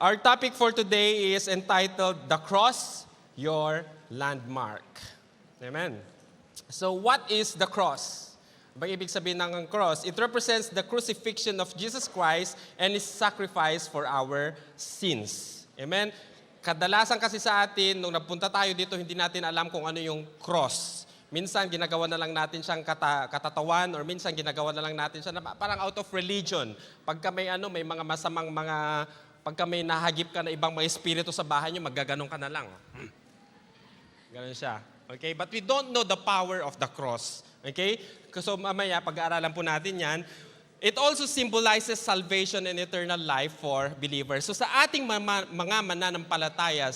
Our topic for today is entitled, The Cross, Your Landmark. Amen. So what is the cross? Bang ibig sabihin ng cross? It represents the crucifixion of Jesus Christ and His sacrifice for our sins. Amen? Kadalasan kasi sa atin, nung napunta tayo dito, hindi natin alam kung ano yung cross. Minsan, ginagawa na lang natin siyang katatawan or minsan, ginagawa na lang natin siya na parang out of religion. Pagka may, may mga masamang pagka may nahagip ka na ibang mga espiritu sa bahay nyo, maggaganong ka na lang. Ganon siya. Okay? But we don't know the power of the cross. Okay? So mamaya, pag-aaralan po natin yan. It also symbolizes salvation and eternal life for believers. So sa ating mga mananampalataya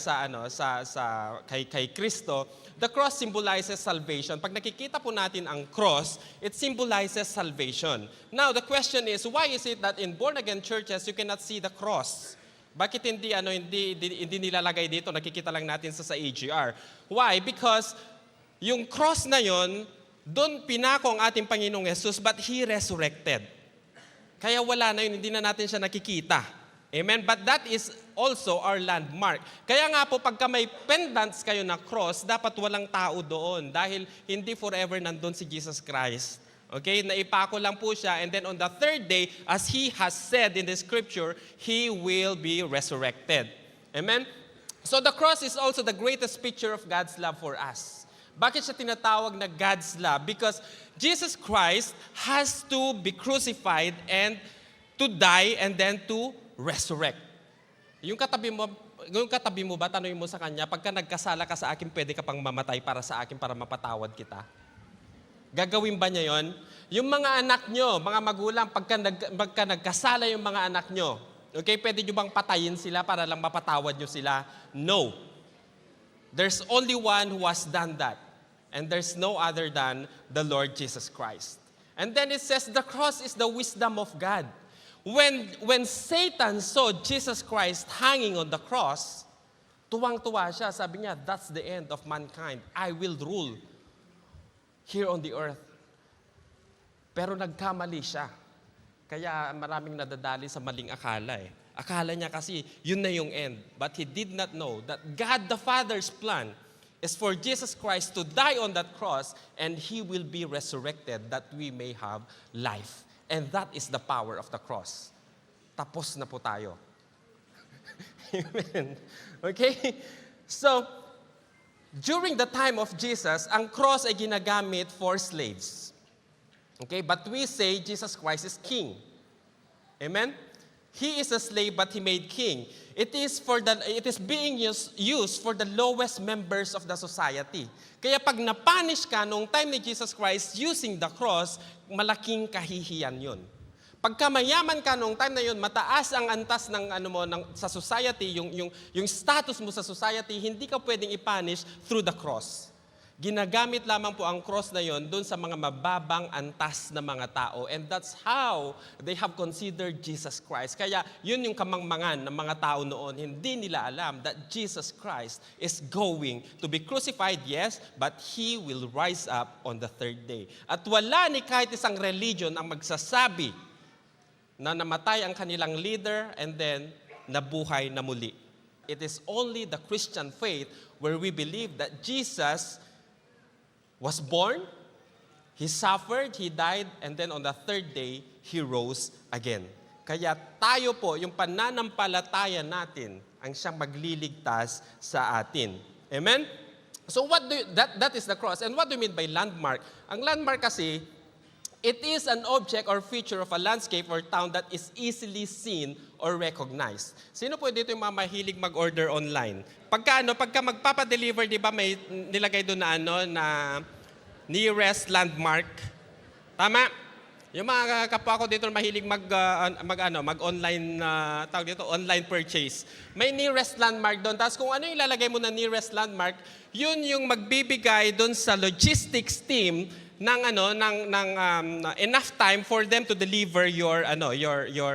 kay Kristo, the cross symbolizes salvation. Pag nakikita po natin ang cross, it symbolizes salvation. Now, the question is, why is it that in born-again churches, you cannot see the cross? Bakit hindi nilalagay dito? Nakikita lang natin sa AGR. Why? Because yung cross na yon, doon pinako ang ating Panginoong Jesus, but He resurrected. Kaya wala na yun, hindi na natin siya nakikita. Amen? But that is also our landmark. Kaya nga po, pagka may pendants kayo na cross, dapat walang tao doon dahil hindi forever nandun si Jesus Christ. Okay? Naipako lang po siya, and then on the third day, as He has said in the scripture, He will be resurrected. Amen? So the cross is also the greatest picture of God's love for us. Bakit siya tinatawag na God's love? Because Jesus Christ has to be crucified and to die and then to resurrect. Yung katabi mo ba, tanongin mo sa kanya, pagka nagkasala ka sa akin, pwede ka pang mamatay para sa akin para mapatawad kita? Gagawin ba niya yon? Yung mga anak nyo, mga magulang, pagka nagkasala yung mga anak nyo, okay, pwede nyo bang patayin sila para lang mapatawad nyo sila? No. There's only one who has done that. And there's no other than the Lord Jesus Christ. And then it says the cross is the wisdom of God. When Satan saw Jesus Christ hanging on the cross, tuwang-tuwa siya. Sabi niya, that's the end of mankind. I will rule here on the earth. Pero nagkamali siya. Kaya maraming nadadali sa maling akala eh. Akala niya kasi yun na yung end. But he did not know that God the Father's plan is for Jesus Christ to die on that cross and He will be resurrected that we may have life. And that is the power of the cross. Tapos na po tayo. Amen. Okay? So, during the time of Jesus, ang cross ay ginagamit for slaves. Okay? But we say Jesus Christ is king. Amen? He is a slave, but He made king. It is being used for the lowest members of the society. Kaya pag napunish ka nung time ni Jesus Christ using the cross, malaking kahihiyan yun. Pagka mayaman ka nung time na yun, mataas ang antas sa society, yung status mo sa society, hindi ka pwedeng ipunish through the cross. Ginagamit lamang po ang cross na yon doon sa mga mababang antas na mga tao. And that's how they have considered Jesus Christ. Kaya yun yung kamangmangan ng mga tao noon. Hindi nila alam that Jesus Christ is going to be crucified, yes, but He will rise up on the third day. At wala ni kahit isang religion ang magsasabi na namatay ang kanilang leader and then nabuhay na muli. It is only the Christian faith where we believe that Jesus was born, He suffered, He died, and then on the third day, He rose again. Kaya tayo po, yung pananampalataya natin, ang siyang magliligtas sa atin. Amen? So that is the cross. And what do you mean by landmark? Ang landmark kasi, it is an object or feature of a landscape or town that is easily seen or recognized. Sino po dito yung mga mahilig mag-order online? Pagka magpapa-deliver, di ba may nilagay doon na nearest landmark? Tama? Yung mga kapwa ko dito mahilig mag-online online purchase. May nearest landmark doon. Tapos kung ano yung ilalagay mo na nearest landmark, yun yung magbibigay doon sa logistics team ng enough time for them to deliver your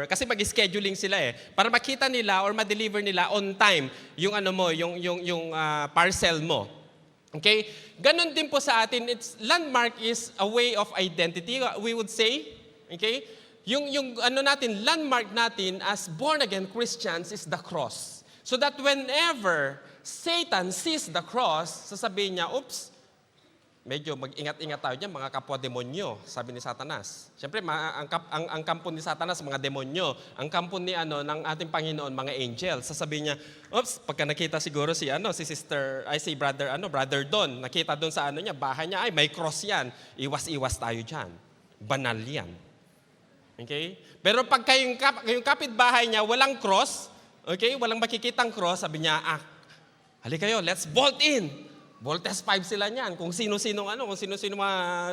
kasi mag-scheduling sila para makita nila or ma-deliver nila on time yung parcel mo. Okay? Ganon din po sa atin. Landmark is a way of identity, we would say. Okay? yung ano natin, landmark natin as born-again Christians is the cross. So that whenever Satan sees the cross, sasabihin niya, oops, medyo mag-ingat-ingat tayo dyan, mga kapwa-demonyo, sabi ni Satanas. Siyempre, ang kampo ni Satanas, mga demonyo. Ang kampo ni ng ating Panginoon, mga angels. Sasabihin niya, oops, pagka nakita siguro si brother Don, nakita doon sa bahay niya, ay may cross yan. Iwas-iwas tayo dyan. Banal yan. Okay? Pero pag kayong kapitbahay niya, walang cross, okay, walang makikitang cross, sabi niya, halika kayo, let's bolt in. Voltes 5 sila niyan. Kung sino-sino mga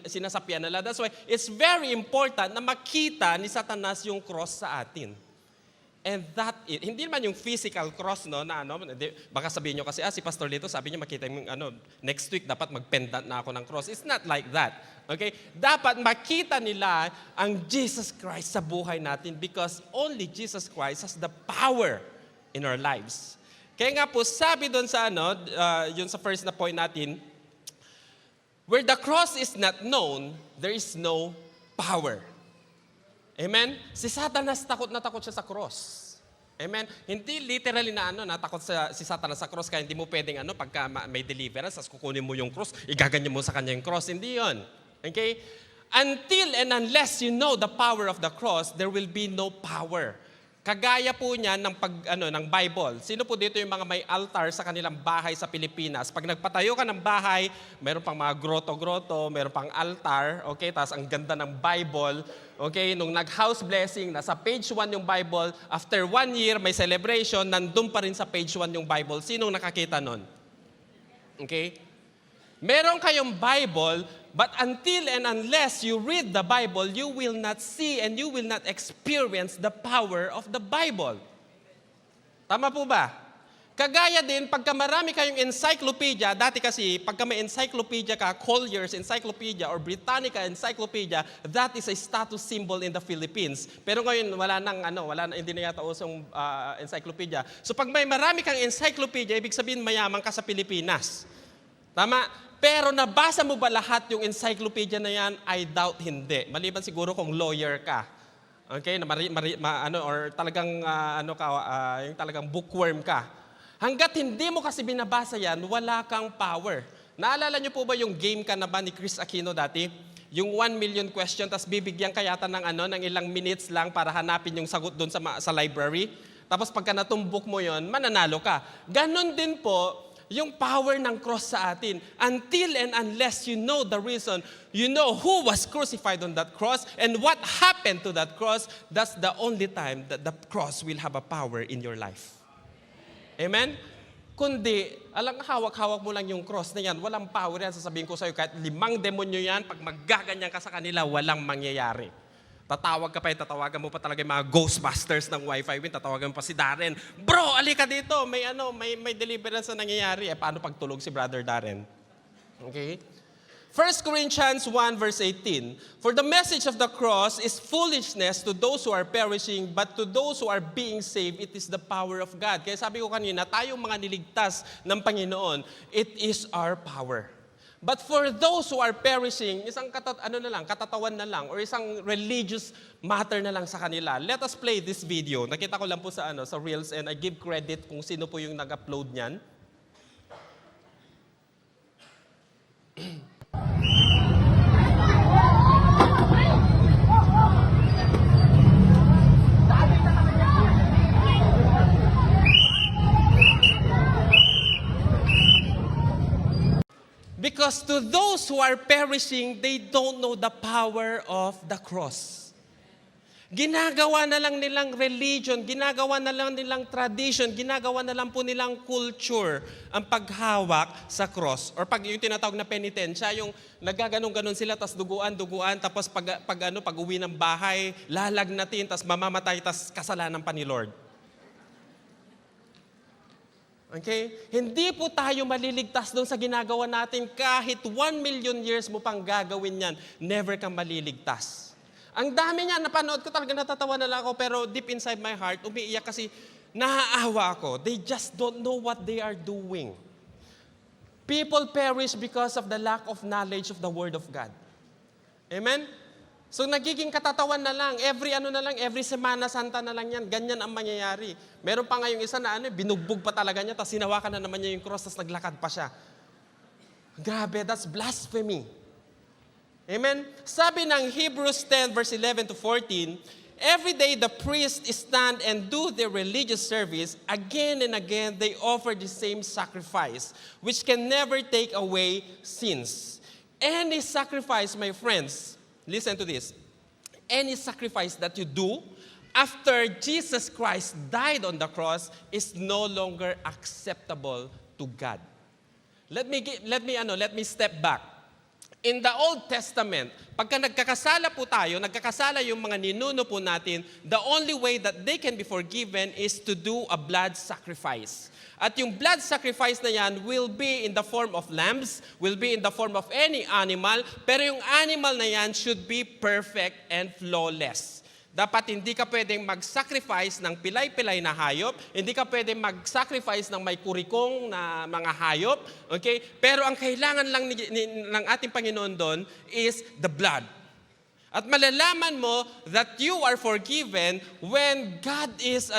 sinasapian nila. That's why it's very important na makita ni Satanas yung cross sa atin. And hindi naman yung physical cross, no, na baka sabihin nyo kasi, si Pastor Lito, sabi niya makita yung, next week dapat mag-pendant na ako ng cross. It's not like that. Okay? Dapat makita nila ang Jesus Christ sa buhay natin because only Jesus Christ has the power in our lives. Kaya nga po, sabi doon sa yun sa first na point natin, where the cross is not known, there is no power. Amen? Si Satanas takot na takot siya sa cross. Amen? Hindi literally natakot si Satanas sa cross kaya hindi mo pwedeng pagka may deliverance, as kukunin mo yung cross, igaganyan mo sa kanya yung cross. Hindi yon. Okay? Until and unless you know the power of the cross, there will be no power. Kagaya po niyan ng Bible. Sino po dito yung mga may altar sa kanilang bahay sa Pilipinas? Pag nagpatayo ka ng bahay, mayroon pang mga groto-groto, mayroon pang altar, okay? Tapos ang ganda ng Bible, okay? Nung nag-house blessing, nasa page 1 yung Bible, after 1 year, may celebration, nandun pa rin sa page 1 yung Bible. Sinong nakakita nun? Okay? Meron kayong Bible, but until and unless you read the Bible, you will not see and you will not experience the power of the Bible. Tama po ba? Kagaya din, pagka marami kayong encyclopedia, dati kasi, pagka may encyclopedia ka, Collier's Encyclopedia or Britannica Encyclopedia, that is a status symbol in the Philippines. Pero ngayon, hindi na yata usong encyclopedia. So pag may marami kang encyclopedia, ibig sabihin mayaman ka sa Pilipinas. Tama? Pero nabasa mo ba lahat yung encyclopedia na yan? I doubt hindi. Maliban siguro kung lawyer ka. Okay? Or talagang, yung talagang bookworm ka. Hanggat hindi mo kasi binabasa yan, wala kang power. Naalala niyo po ba yung game ka na ba ni Chris Aquino dati? Yung 1 million question, tapos bibigyan ka yata ng ilang minutes lang para hanapin yung sagot doon sa library. Tapos pagka natumbok mo yon, mananalo ka. Ganon din po, yung power ng cross sa atin. Until and unless you know the reason, you know who was crucified on that cross and what happened to that cross, that's the only time that the cross will have a power in your life. Amen? Kundi, hawak-hawak mo lang yung cross na yan, walang power yan. Sasabihin ko sa'yo, kahit 5 demonyo yan, pag maggaganyan ka sa kanila, walang mangyayari. Tatawagan mo pa talaga yung mga Ghostbusters ng Wi-Fi win, tatawagan mo pa si Darren. Bro, alika dito, may deliverance na nangyayari. Paano pagtulog si Brother Darren? Okay? 1 Corinthians 1 verse 18, for the message of the cross is foolishness to those who are perishing, but to those who are being saved, it is the power of God. Kaya sabi ko kanina, tayong mga niligtas ng Panginoon, it is our power. But for those who are perishing, isang katatawan na lang, or isang religious matter na lang sa kanila. Let us play this video. Nakita ko lang po sa Reels, and I give credit kung sino po yung nag-upload niyan. Because to those who are perishing, they don't know the power of the cross. Ginagawa na lang nilang religion, ginagawa na lang nilang tradition, ginagawa na lang po nilang culture ang paghawak sa cross. Or pag yung tinatawag na penitensya, yung nagaganon-ganon sila, tas duguan, tapos pag uwi ng bahay, lalagnatin, tas mamamatay, tas kasalanan pa ni Lord. Okay? Hindi po tayo maliligtas doon sa ginagawa natin. Kahit 1 million years mo pang gagawin yan, never kang maliligtas. Ang dami niya, napanood ko talaga, natatawa na lang ako, pero deep inside my heart, umiiyak kasi naaawa ako. They just don't know what they are doing. People perish because of the lack of knowledge of the Word of God. Amen? So nagiging katatawan na lang, every Semana Santa na lang yan, ganyan ang mangyayari. Meron pa nga yung isa na binugbog pa talaga niya, tapos hinawakan na naman niya yung cross, tapos naglakad pa siya. Grabe, that's blasphemy. Amen? Sabi ng Hebrews 10 verse 11 to 14, every day the priests stand and do their religious service. Again and again they offer the same sacrifice, which can never take away sins. Any sacrifice, my friends, listen to this. Any sacrifice that you do after Jesus Christ died on the cross is no longer acceptable to God. Let me step back. In the Old Testament, pagka nagkakasala po tayo, nagkakasala yung mga ninuno po natin, the only way that they can be forgiven is to do a blood sacrifice. At yung blood sacrifice na yan will be in the form of lambs, will be in the form of any animal, pero yung animal na yan should be perfect and flawless. Dapat hindi ka pwedeng mag-sacrifice ng pilay-pilay na hayop, hindi ka pwedeng mag-sacrifice ng may kurikong na mga hayop, okay? Pero ang kailangan lang ng ating Panginoon doon is the blood. At malalaman mo that you are forgiven when God is,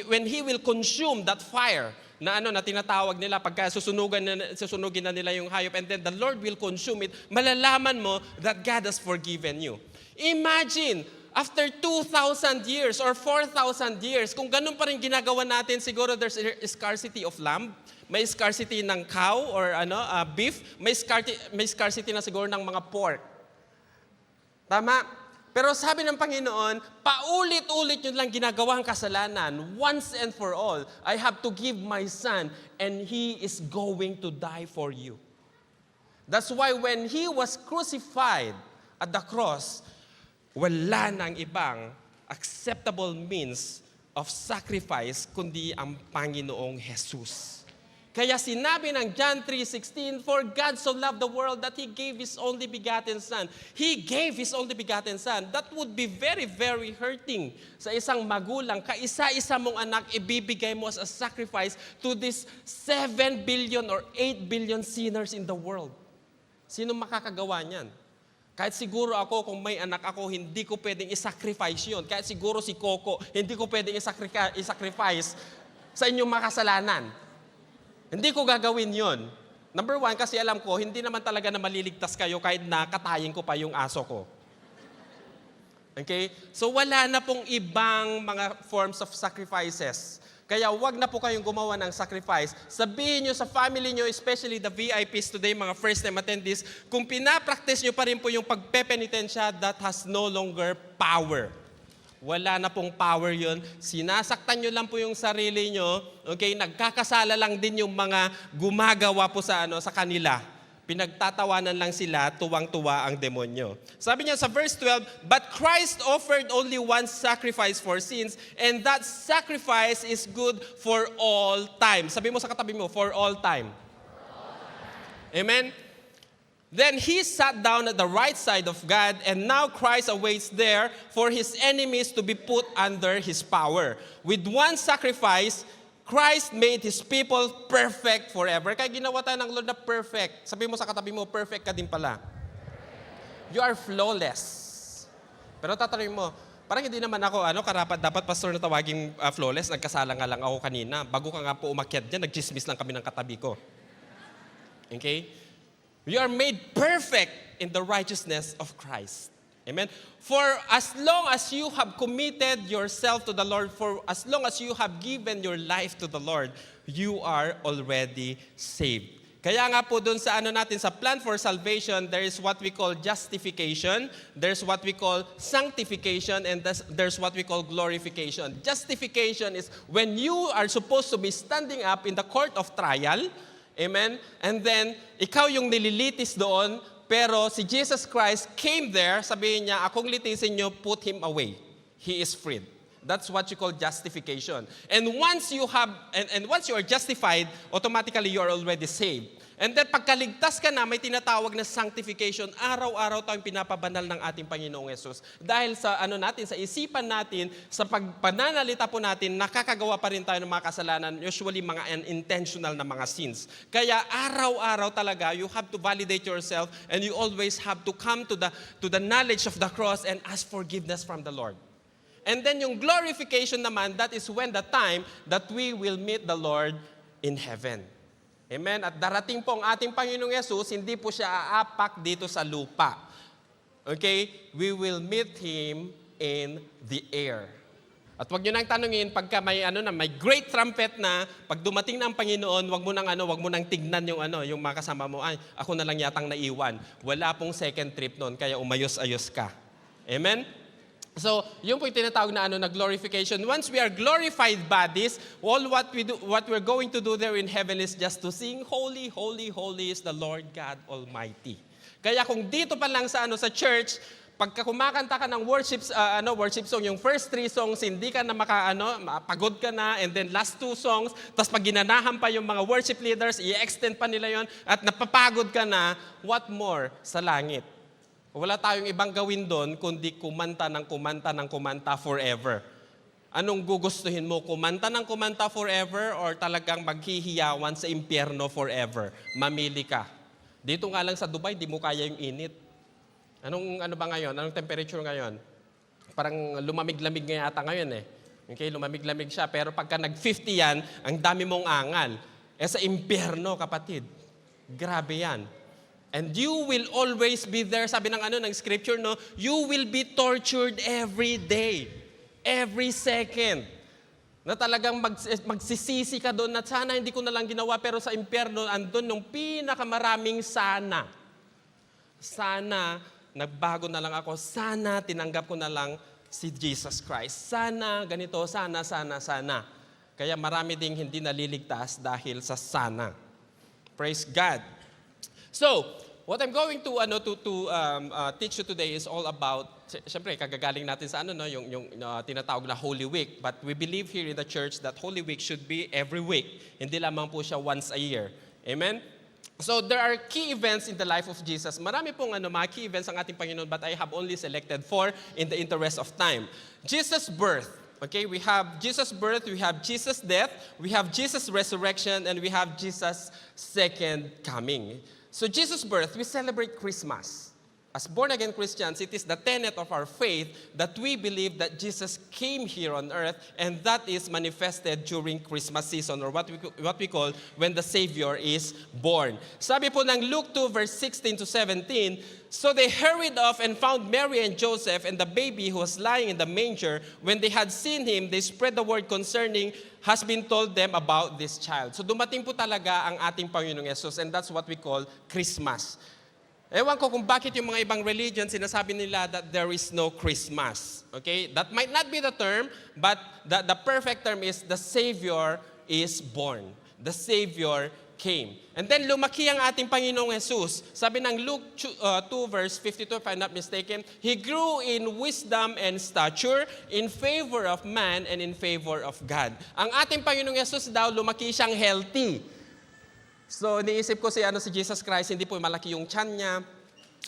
when He will consume that fire na tinatawag nila pagka susunugin na nila yung hayop, and then the Lord will consume it, malalaman mo that God has forgiven you. Imagine, after 2,000 years or 4,000 years, kung ganun pa rin ginagawa natin, siguro there's a scarcity of lamb, may scarcity ng cow or beef, may scarcity na siguro ng mga pork. Tama? Pero sabi ng Panginoon, paulit-ulit nyo lang ginagawa ang kasalanan. Once and for all, I have to give my son and he is going to die for you. That's why when he was crucified at the cross, wala nang ibang acceptable means of sacrifice kundi ang Panginoong Jesus. Kaya sinabi ng John 3:16, for God so loved the world that He gave His only begotten Son. He gave His only begotten Son. That would be very, very hurting sa isang magulang. Kaisa-isa mong anak, ibibigay mo as a sacrifice to this 7 billion or 8 billion sinners in the world. Sino makakagawa niyan? Kahit siguro ako, kung may anak ako, hindi ko pwedeng isacrifice yun. Kahit siguro si Coco, hindi ko pwedeng isacrifice sa inyong makasalanan. Hindi ko gagawin yon. Number one, kasi alam ko, hindi naman talaga na maliligtas kayo kahit na katayin ko pa yung aso ko. Okay? So wala na pong ibang mga forms of sacrifices. Kaya wag na po kayong gumawa ng sacrifice. Sabihin nyo sa family nyo, especially the VIPs today, mga first-time attendees, kung pinapractice nyo pa rin po yung pagpepenitensya, that has no longer power. Wala na pong power yun. Sinasaktan nyo lang po yung sarili nyo. Okay? Nagkakasala lang din yung mga gumagawa po sa kanila. Pinagtatawanan lang sila, tuwang-tuwa ang demonyo. Sabi niya sa verse 12, but Christ offered only one sacrifice for sins, and that sacrifice is good for all time. Sabi mo sa katabi mo, for all time. Amen? Then He sat down at the right side of God, and now Christ awaits there for His enemies to be put under His power. With one sacrifice, Christ made His people perfect forever. Kaya ginawa tayo ng Lord na perfect. Sabi mo sa katabi mo, perfect ka din pala. You are flawless. Pero tatanungin mo, parang hindi naman ako, karapat dapat pastor na tawaging flawless. Nagkasala nga lang ako kanina. Bago ka nga po umakyat dyan, nagchismis lang kami ng katabi ko. Okay? You are made perfect in the righteousness of Christ. Amen? For as long as you have committed yourself to the Lord, for as long as you have given your life to the Lord, you are already saved. Kaya nga po dun sa natin, sa plan for salvation, there is what we call justification, there's what we call sanctification, and there's what we call glorification. Justification is when you are supposed to be standing up in the court of trial. Amen? And then, ikaw yung nililitis doon, pero si Jesus Christ came there, sabihin niya, akong litisin niyo, put Him away. He is freed. That's what you call justification. And once you are justified, automatically you are already saved. And then pagkaligtas ka na, may tinatawag na sanctification. Araw-araw tayong pinapabanal ng ating Panginoong Yesus. Dahil sa natin, sa isipan natin, sa pagpananalita po natin, nakakagawa pa rin tayo ng mga kasalanan, usually mga unintentional na mga sins. Kaya araw-araw talaga, you have to validate yourself and you always have to come to the knowledge of the cross and ask forgiveness from the Lord. And then yung glorification naman, that is when the time that we will meet the Lord in heaven. Amen? At darating po ang ating Panginoong Yesus, hindi po siya aapak dito sa lupa. Okay? We will meet Him in the air. At wag nyo nang tanungin, pagka may, may great trumpet na, pag dumating na ang Panginoon, wag mo nang tignan yung mga kasama mo, ay, ako na lang yatang naiwan. Wala pong second trip noon, kaya umayos-ayos ka. Amen? So, yun po yung tinatawag na glorification. Once we are glorified bodies, all what we're going to do there in heaven is just to sing, Holy, Holy, Holy is the Lord God Almighty. Kaya kung dito pa lang sa church, pagka kumakanta ka ng worship song, yung first 3 songs, hindi ka na pagod ka na, and then last 2 songs, tapos pag ginanahan pa yung mga worship leaders, i-extend pa nila yon at napapagod ka na, what more sa langit? Wala tayong ibang gawin doon kundi kumanta ng kumanta forever. Anong gugustuhin mo? Kumanta ng kumanta forever or talagang maghihiyawan sa impyerno forever? Mamili ka. Dito nga lang sa Dubai, di mo kaya yung init. Ano ba ngayon? Anong temperature ngayon? Parang lumamig-lamig nga yata ngayon eh. Okay, lumamig-lamig siya. Pero pagka nag-50 yan, ang dami mong angal. Sa impyerno, kapatid. Grabe yan. And you will always be there. Sabi ng scripture, no? You will be tortured every day. Every second. Na talagang magsisisi ka doon na sana hindi ko na lang ginawa, pero sa impyerno, andun yung pinakamaraming sana. Sana, nagbago na lang ako. Sana, tinanggap ko na lang si Jesus Christ. Sana, ganito, sana. Kaya marami ding hindi naliligtas dahil sa sana. Praise God. So, what I'm going to teach you today is all about, siyempre, kagagaling natin sa yung tinatawag na Holy Week. But we believe here in the church that Holy Week should be every week. Hindi lamang po siya once a year. Amen? So, there are key events in the life of Jesus. Marami pong mga key events ang ating Panginoon, but I have only selected 4 in the interest of time. Jesus' birth. Okay, we have Jesus' birth, we have Jesus' death, we have Jesus' resurrection, and we have Jesus' second coming. So Jesus' birth, we celebrate Christmas. As born-again Christians, it is the tenet of our faith that we believe that Jesus came here on earth, and that is manifested during Christmas season, or what we call when the Savior is born. Sabi po ng Luke 2, verse 16 to 17, so they hurried off and found Mary and Joseph and the baby who was lying in the manger. When they had seen him, they spread the word concerning has been told them about this child. So dumating po talaga ang ating Panginoong Yesus, and that's what we call Christmas. Ewan ko kung bakit yung mga ibang religion, sinasabi nila that there is no Christmas. Okay? That might not be the term, but the perfect term is the Savior is born. The Savior came. And then lumaki ang ating Panginoong Jesus. Sabi ng Luke 2 verse 52, if I'm not mistaken, He grew in wisdom and stature, in favor of man and in favor of God. Ang ating Panginoong Jesus daw, lumaki siyang healthy. So, iniisip ko si Jesus Christ, hindi po malaki yung tiyan niya,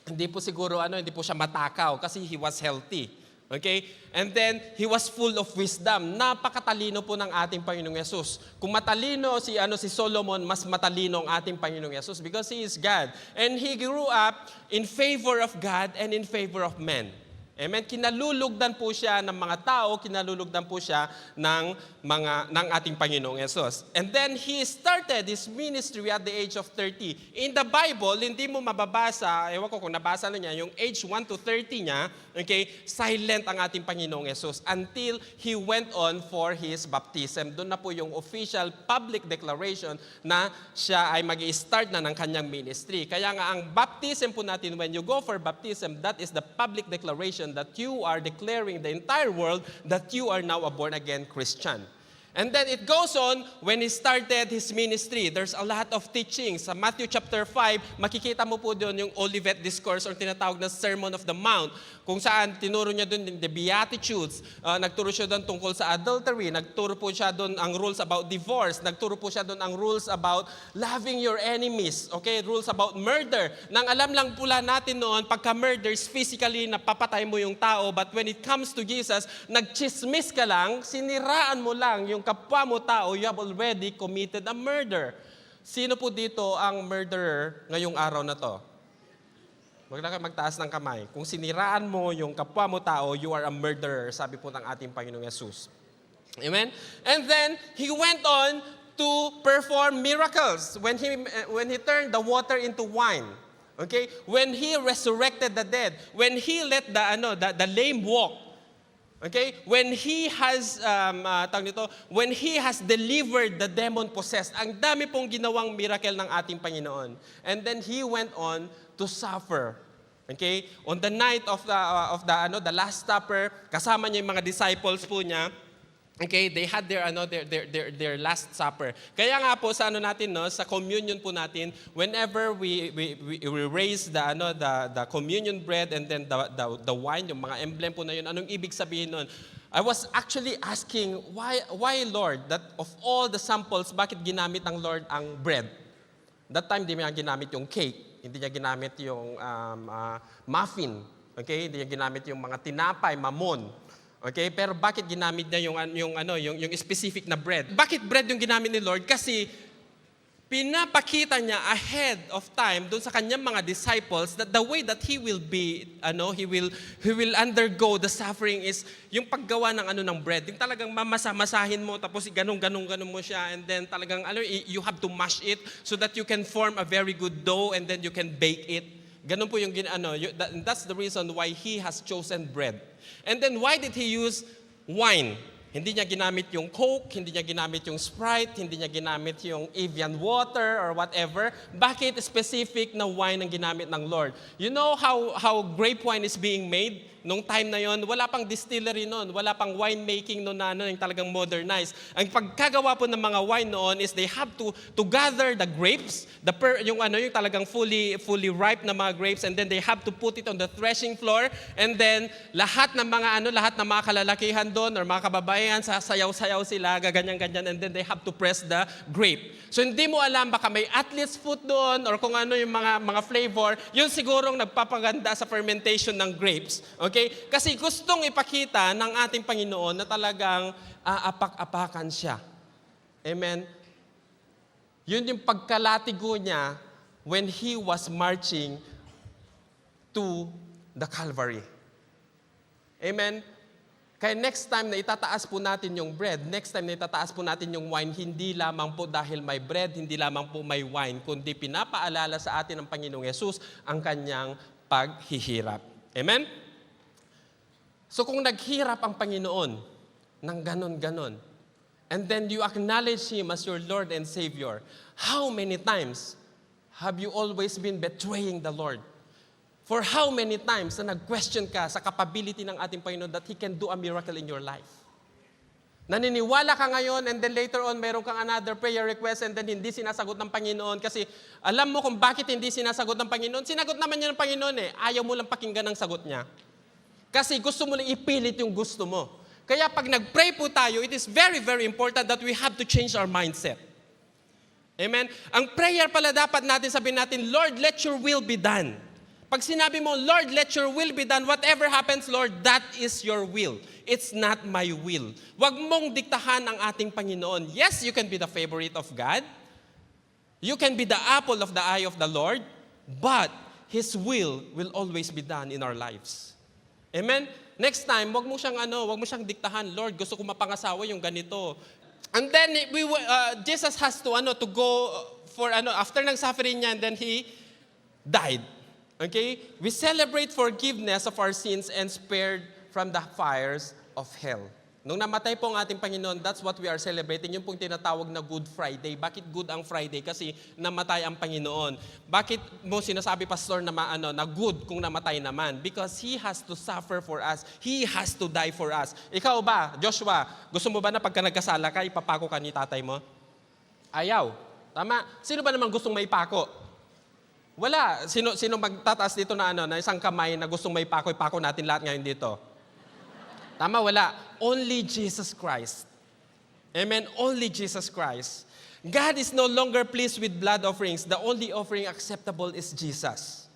hindi po siguro, hindi po siya matakaw kasi He was healthy. Okay? And then, He was full of wisdom. Napakatalino po ng ating Panginoong Yesus. Kung matalino si Solomon, mas matalino ang ating Panginoong Yesus because He is God. And He grew up in favor of God and in favor of men. Amen? Kinalulugdan po siya ng mga tao, kinalulugdan po siya ng ating Panginoong Yesus. And then He started His ministry at the age of 30. In the Bible, hindi mo mababasa, ewan ko kung nabasa na niya, yung age 1 to 30 niya, okay, silent ang ating Panginoong Yesus until He went on for His baptism. Doon na po yung official public declaration na siya ay mag-i-start na ng kanyang ministry. Kaya nga ang baptism po natin, when you go for baptism, that is the public declaration that you are declaring the entire world that you are now a born-again Christian. And then it goes on when he started his ministry. There's a lot of teachings. Sa Matthew chapter 5, makikita mo po doon yung Olivet Discourse or tinatawag na Sermon of the Mount, kung saan tinuro niya doon the Beatitudes. Nagturo siya doon tungkol sa adultery. Nagturo po siya doon ang rules about divorce. Nagturo po siya doon ang rules about loving your enemies. Okay, rules about murder. Nang alam lang pula natin noon, pagka murders, physically napapatay mo yung tao. But when it comes to Jesus, nagchismis ka lang, siniraan mo lang yung kapwa mo tao, you have already committed a murder. Sino po dito ang murderer ngayong araw na to? Huwag na kayo magtaas ng kamay. Kung siniraan mo yung kapwa mo tao, you are a murderer, sabi po ng ating Panginoong Yesus. Amen? And then, he went on to perform miracles when he turned the water into wine. Okay? When he resurrected the dead, when he let the lame walk. Okay? When he has when he has delivered the demon-possessed. Ang dami pong ginawang miracle ng ating Panginoon. And then he went on to suffer. Okay? On the night of the Last Supper, kasama niya yung mga disciples po niya. Okay, they had their Last Supper. Kaya nga po sa natin sa communion po natin, whenever we raise the communion bread and then the wine, yung mga emblem po na yun, anong ibig sabihin nun? I was actually asking, why Lord, that of all the samples, bakit ginamit ng Lord ang bread? That time, di niya ginamit yung cake, hindi niya ginamit yung muffin, okay? Hindi niya ginamit yung mga tinapay, mamon. Okay, pero bakit ginamit niya yung specific na bread? Bakit bread yung ginamit ni Lord? Kasi pinapakita niya ahead of time doon sa kanyang mga disciples that the way that he will be, he will undergo the suffering is yung paggawa ng bread. Yung talagang mamasa-masahin mo tapos ganun mo siya and then talagang you have to mash it so that you can form a very good dough and then you can bake it. Ganun po yung that's the reason why he has chosen bread. And then why did he use wine? Hindi niya ginamit yung Coke, hindi niya ginamit yung Sprite, hindi niya ginamit yung Evian water or whatever. Bakit specific na wine ang ginamit ng Lord? You know how grape wine is being made? Nung time na yon, wala pang distillery noon, wala pang winemaking noon na yung talagang modernized. Ang pagkagawa po ng mga wine noon is they have to gather the grapes, yung talagang fully ripe na mga grapes, and then they have to put it on the threshing floor, and then lahat ng mga kalalakihan doon or mga kababayan, sasayaw-sayaw sila, gaganyan-ganyan, and then they have to press the grape. So hindi mo alam, baka may athlete's foot doon or kung ano yung mga flavor, yun sigurong nagpapaganda sa fermentation ng grapes. Okay? Kasi gustong ipakita ng ating Panginoon na talagang aapak-apakan siya. Amen? Yun yung pagkalatigo niya when he was marching to the Calvary. Amen? Kaya next time na itataas po natin yung bread, next time na itataas po natin yung wine, hindi lamang po dahil may bread, hindi lamang po may wine, kundi pinapaalala sa atin ng Panginoong Yesus ang kanyang paghihirap. Amen? So kung naghirap ang Panginoon ng ganon-ganon, and then you acknowledge Him as your Lord and Savior, how many times have you always been betraying the Lord? For how many times na nag-question ka sa capability ng ating Panginoon that He can do a miracle in your life? Naniniwala ka ngayon and then later on mayroon kang another prayer request and then hindi sinasagot ng Panginoon kasi alam mo kung bakit hindi sinasagot ng Panginoon. Sinagot naman niya ng Panginoon eh. Ayaw mo lang pakinggan ang sagot niya. Kasi gusto mo lang ipilit yung gusto mo. Kaya pag nag-pray po tayo, it is very, very important that we have to change our mindset. Amen? Ang prayer pala dapat natin sabihin natin, Lord, let your will be done. Pag sinabi mo, Lord, let your will be done, whatever happens, Lord, that is your will. It's not my will. Huwag mong diktahan ang ating Panginoon. Yes, you can be the favorite of God. You can be the apple of the eye of the Lord. But His will always be done in our lives. Amen? Next time, wag mo siyang diktahan, Lord, gusto ko mapangasawa yung ganito. And then Jesus has to go for after ng suffering niya and then He died. Okay? We celebrate forgiveness of our sins and spared from the fires of hell. Nung namatay po ang ating Panginoon, that's what we are celebrating. Yung pong tinatawag na Good Friday. Bakit good ang Friday? Kasi namatay ang Panginoon. Bakit mo sinasabi, Pastor, na good kung namatay naman? Because He has to suffer for us. He has to die for us. Ikaw ba, Joshua, gusto mo ba na pagka nagkasala ka, ipapako ka ni tatay mo? Ayaw. Tama? Sino ba naman gustong may pako? Wala. Sino magtataas dito na isang kamay na gustong may pako, ipako natin lahat ngayon dito? Tama, wala. Only Jesus Christ. Amen? Only Jesus Christ. God is no longer pleased with blood offerings. The only offering acceptable is Jesus.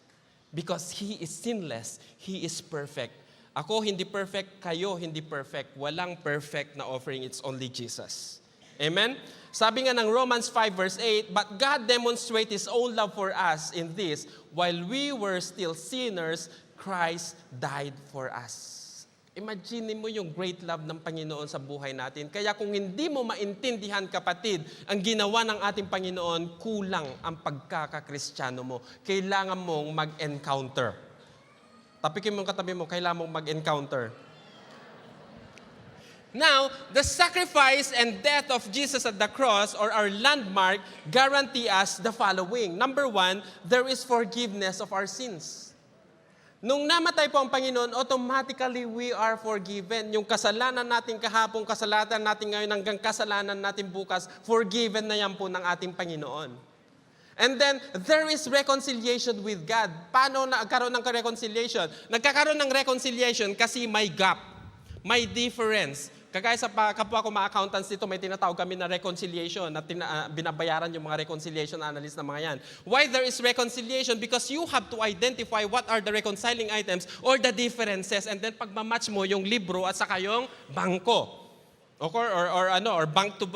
Because He is sinless. He is perfect. Ako hindi perfect, kayo hindi perfect. Walang perfect na offering, it's only Jesus. Amen? Sabi nga ng Romans 5 verse 8, but God demonstrates His own love for us in this, while we were still sinners, Christ died for us. Imagine mo yung great love ng Panginoon sa buhay natin. Kaya kung hindi mo maintindihan, kapatid, ang ginawa ng ating Panginoon, kulang ang pagkakakristyano mo. Kailangan mong mag-encounter. Tapikin mo ang katabi mo, kailangan mong mag-encounter. Now, the sacrifice and death of Jesus at the cross, or our landmark, guarantee us the following. Number 1, there is forgiveness of our sins. Nung namatay po ang Panginoon, automatically we are forgiven. Yung kasalanan natin kahapon, kasalanan natin ngayon, hanggang kasalanan natin bukas, forgiven na yan po ng ating Panginoon. And then, there is reconciliation with God. Paano nagkaroon ng reconciliation? Nagkakaroon ng reconciliation kasi may gap, may difference. Kagaya sa kapwa ko mga accountants dito, may tinatawag kami na reconciliation na binabayaran yung mga reconciliation analysts na mga yan. Why there is reconciliation? Because you have to identify what are the reconciling items or the differences, and then pagmamatch mo yung libro at saka yung bangko. Or bank to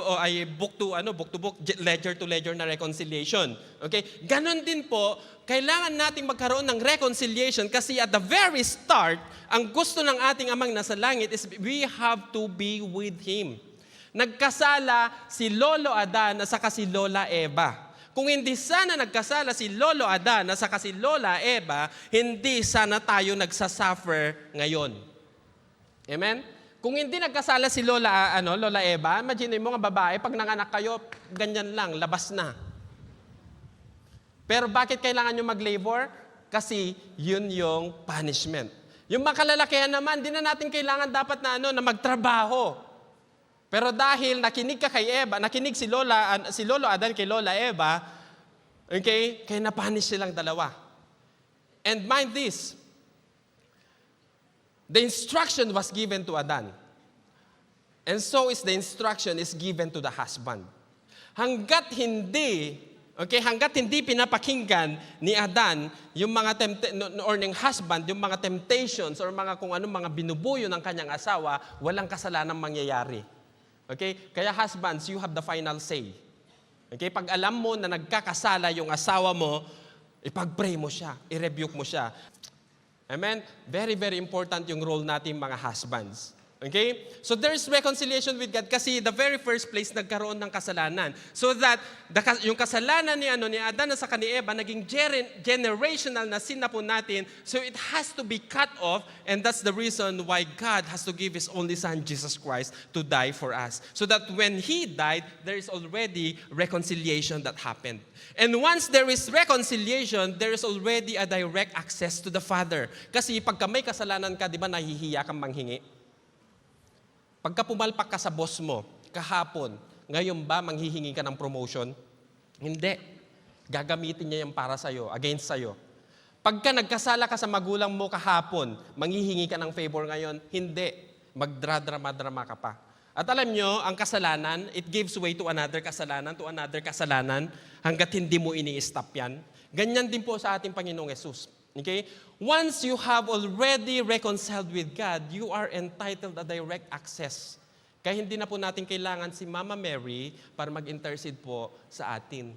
book to book, ledger to ledger na reconciliation. Okay? Ganon din po, kailangan nating magkaroon ng reconciliation kasi at the very start, ang gusto ng ating Amang nasa langit is we have to be with Him. Nagkasala si Lolo Adan at saka si Lola Eva. Kung hindi sana nagkasala si Lolo Adan at saka si Lola Eva, hindi sana tayo nagsasuffer ngayon. Amen? Kung hindi nagkasala si Lola Eva, imagine mo mga babae, pag nanganak kayo, ganyan lang, labas na. Pero bakit kailangan nyo mag-labor? Kasi yun yung punishment. Yung mga kalalakihan naman, di na natin kailangan dapat na magtrabaho. Pero dahil nakinig ka kay Eva, nakinig si Lolo Adan kay Lola Eva, okay, kaya napunish silang dalawa. And mind this, the instruction was given to Adan. And so is the instruction is given to the husband. Hanggat hindi pinapakinggan ni Adan yung mga or ng husband, yung mga temptations or mga kung anong mga binubuyo ng kanyang asawa, walang kasalanang mangyayari. Okay? Kaya husbands, you have the final say. Okay? Pag alam mo na nagkakasala yung asawa mo, ipag-pray mo siya, i-rebuke mo siya. Amen? Very, very important yung role natin mga husbands. Okay? So there's reconciliation with God kasi the very first place nagkaroon ng kasalanan. So that yung kasalanan ni Adan at saka ni Eva naging generational na sin na po natin. So it has to be cut off, and that's the reason why God has to give His only Son, Jesus Christ, to die for us. So that when He died, there is already reconciliation that happened. And once there is reconciliation, there is already a direct access to the Father. Kasi pagka may kasalanan ka, di ba nahihiya kang manghingi? Pagka pumalpak ka sa boss mo, kahapon, ngayon ba manghihingi ka ng promotion? Hindi. Gagamitin niya yan para sa'yo, against sa'yo. Pagka nagkasala ka sa magulang mo kahapon, manghihingi ka ng favor ngayon? Hindi. Magdradrama-drama ka pa. At alam nyo, ang kasalanan, it gives way to another kasalanan, hanggat hindi mo ini-stop yan. Ganyan din po sa ating Panginoong Yesus. Okay? Once you have already reconciled with God, you are entitled to direct access. Kaya hindi na po natin kailangan si Mama Mary para mag-intercede po sa atin.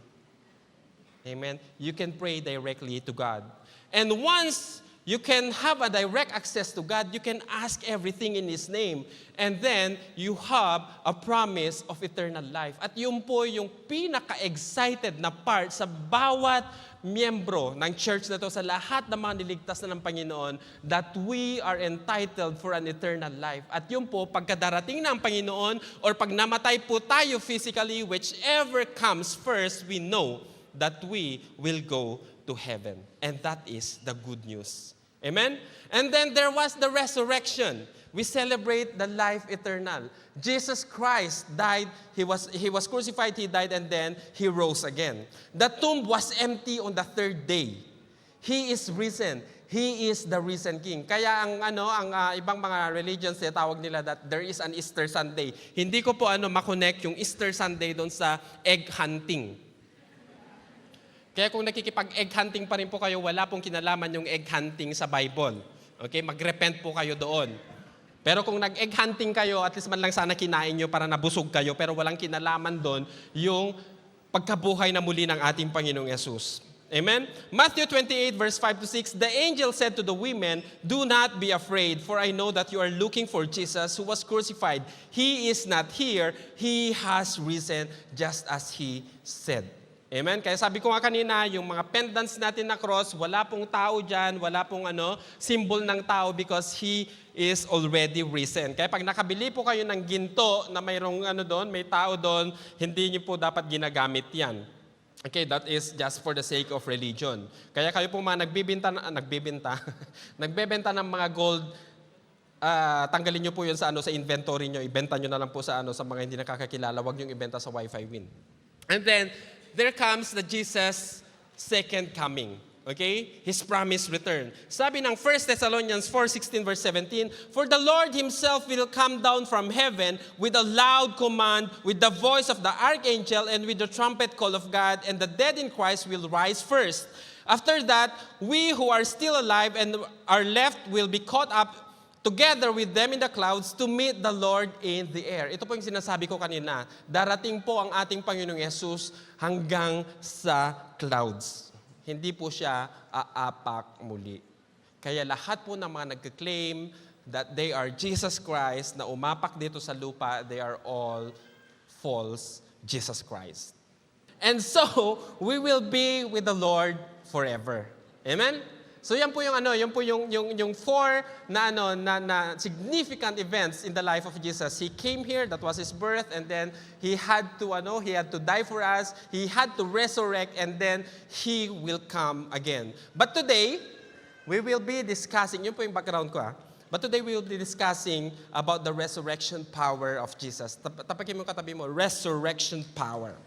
Amen? You can pray directly to God. And once You can have a direct access to God. You can ask everything in His name. And then, you have a promise of eternal life. At yun po yung pinaka-excited na part sa bawat miyembro ng church na to, sa lahat ng mga niligtas na ng Panginoon, that we are entitled for an eternal life. At yun po, pagkadarating ng Panginoon, or pag namatay po tayo physically, whichever comes first, we know that we will go to heaven. And that is the good news. Amen? And then there was the resurrection. We celebrate the life eternal. Jesus Christ died, He was crucified, He died, and then He rose again. The tomb was empty on the third day. He is risen. He is the risen King. Kaya ang ibang mga religions tawag nila that there is an Easter Sunday. Hindi ko po makonect yung Easter Sunday doon sa egg hunting. Kaya kung nakikipag-egg hunting pa rin po kayo, wala pong kinalaman yung egg hunting sa Bible. Okay? Mag-repent po kayo doon. Pero kung nag-egg hunting kayo, at least man lang sana kinain nyo para nabusog kayo, pero walang kinalaman doon yung pagkabuhay na muli ng ating Panginoong Yesus. Amen? Matthew 28 verse 5 to 6, the angel said to the women, "Do not be afraid, for I know that you are looking for Jesus who was crucified. He is not here. He has risen just as He said." Amen? Kaya sabi ko nga kanina, yung mga pendants natin na cross, wala pong tao dyan, wala pong symbol ng tao because He is already risen. Kaya pag nakabili po kayo ng ginto na mayroong doon, may tao doon, hindi niyo po dapat ginagamit yan. Okay, that is just for the sake of religion. Kaya kayo po mga nagbebenta ng mga gold, tanggalin niyo po yun sa inventory niyo, ibenta niyo na lang po sa mga hindi nakakakilala, wag niyo ibenta sa Wi-Fi win. And then there comes the Jesus' second coming. Okay? His promised return. Sabi ng 1 Thessalonians 4:16 verse 17, "For the Lord Himself will come down from heaven with a loud command, with the voice of the archangel, and with the trumpet call of God, and the dead in Christ will rise first. After that, we who are still alive and are left will be caught up together with them in the clouds to meet the Lord in the air." Ito po yung sinasabi ko kanina. Darating po ang ating Panginoong Yesus hanggang sa clouds. Hindi po siya aapak muli. Kaya lahat po ng mga nagka-claim that they are Jesus Christ na umapak dito sa lupa, they are all false Jesus Christ. And so, we will be with the Lord forever. Amen? So yan po yung four na significant events in the life of Jesus. He came here, that was His birth, and then He had to die for us, He had to resurrect, and then He will come again. But today, we will be discussing, yun po yung background ko but today we will be discussing about the resurrection power of Jesus. Tapakin mo katabi mo, resurrection power.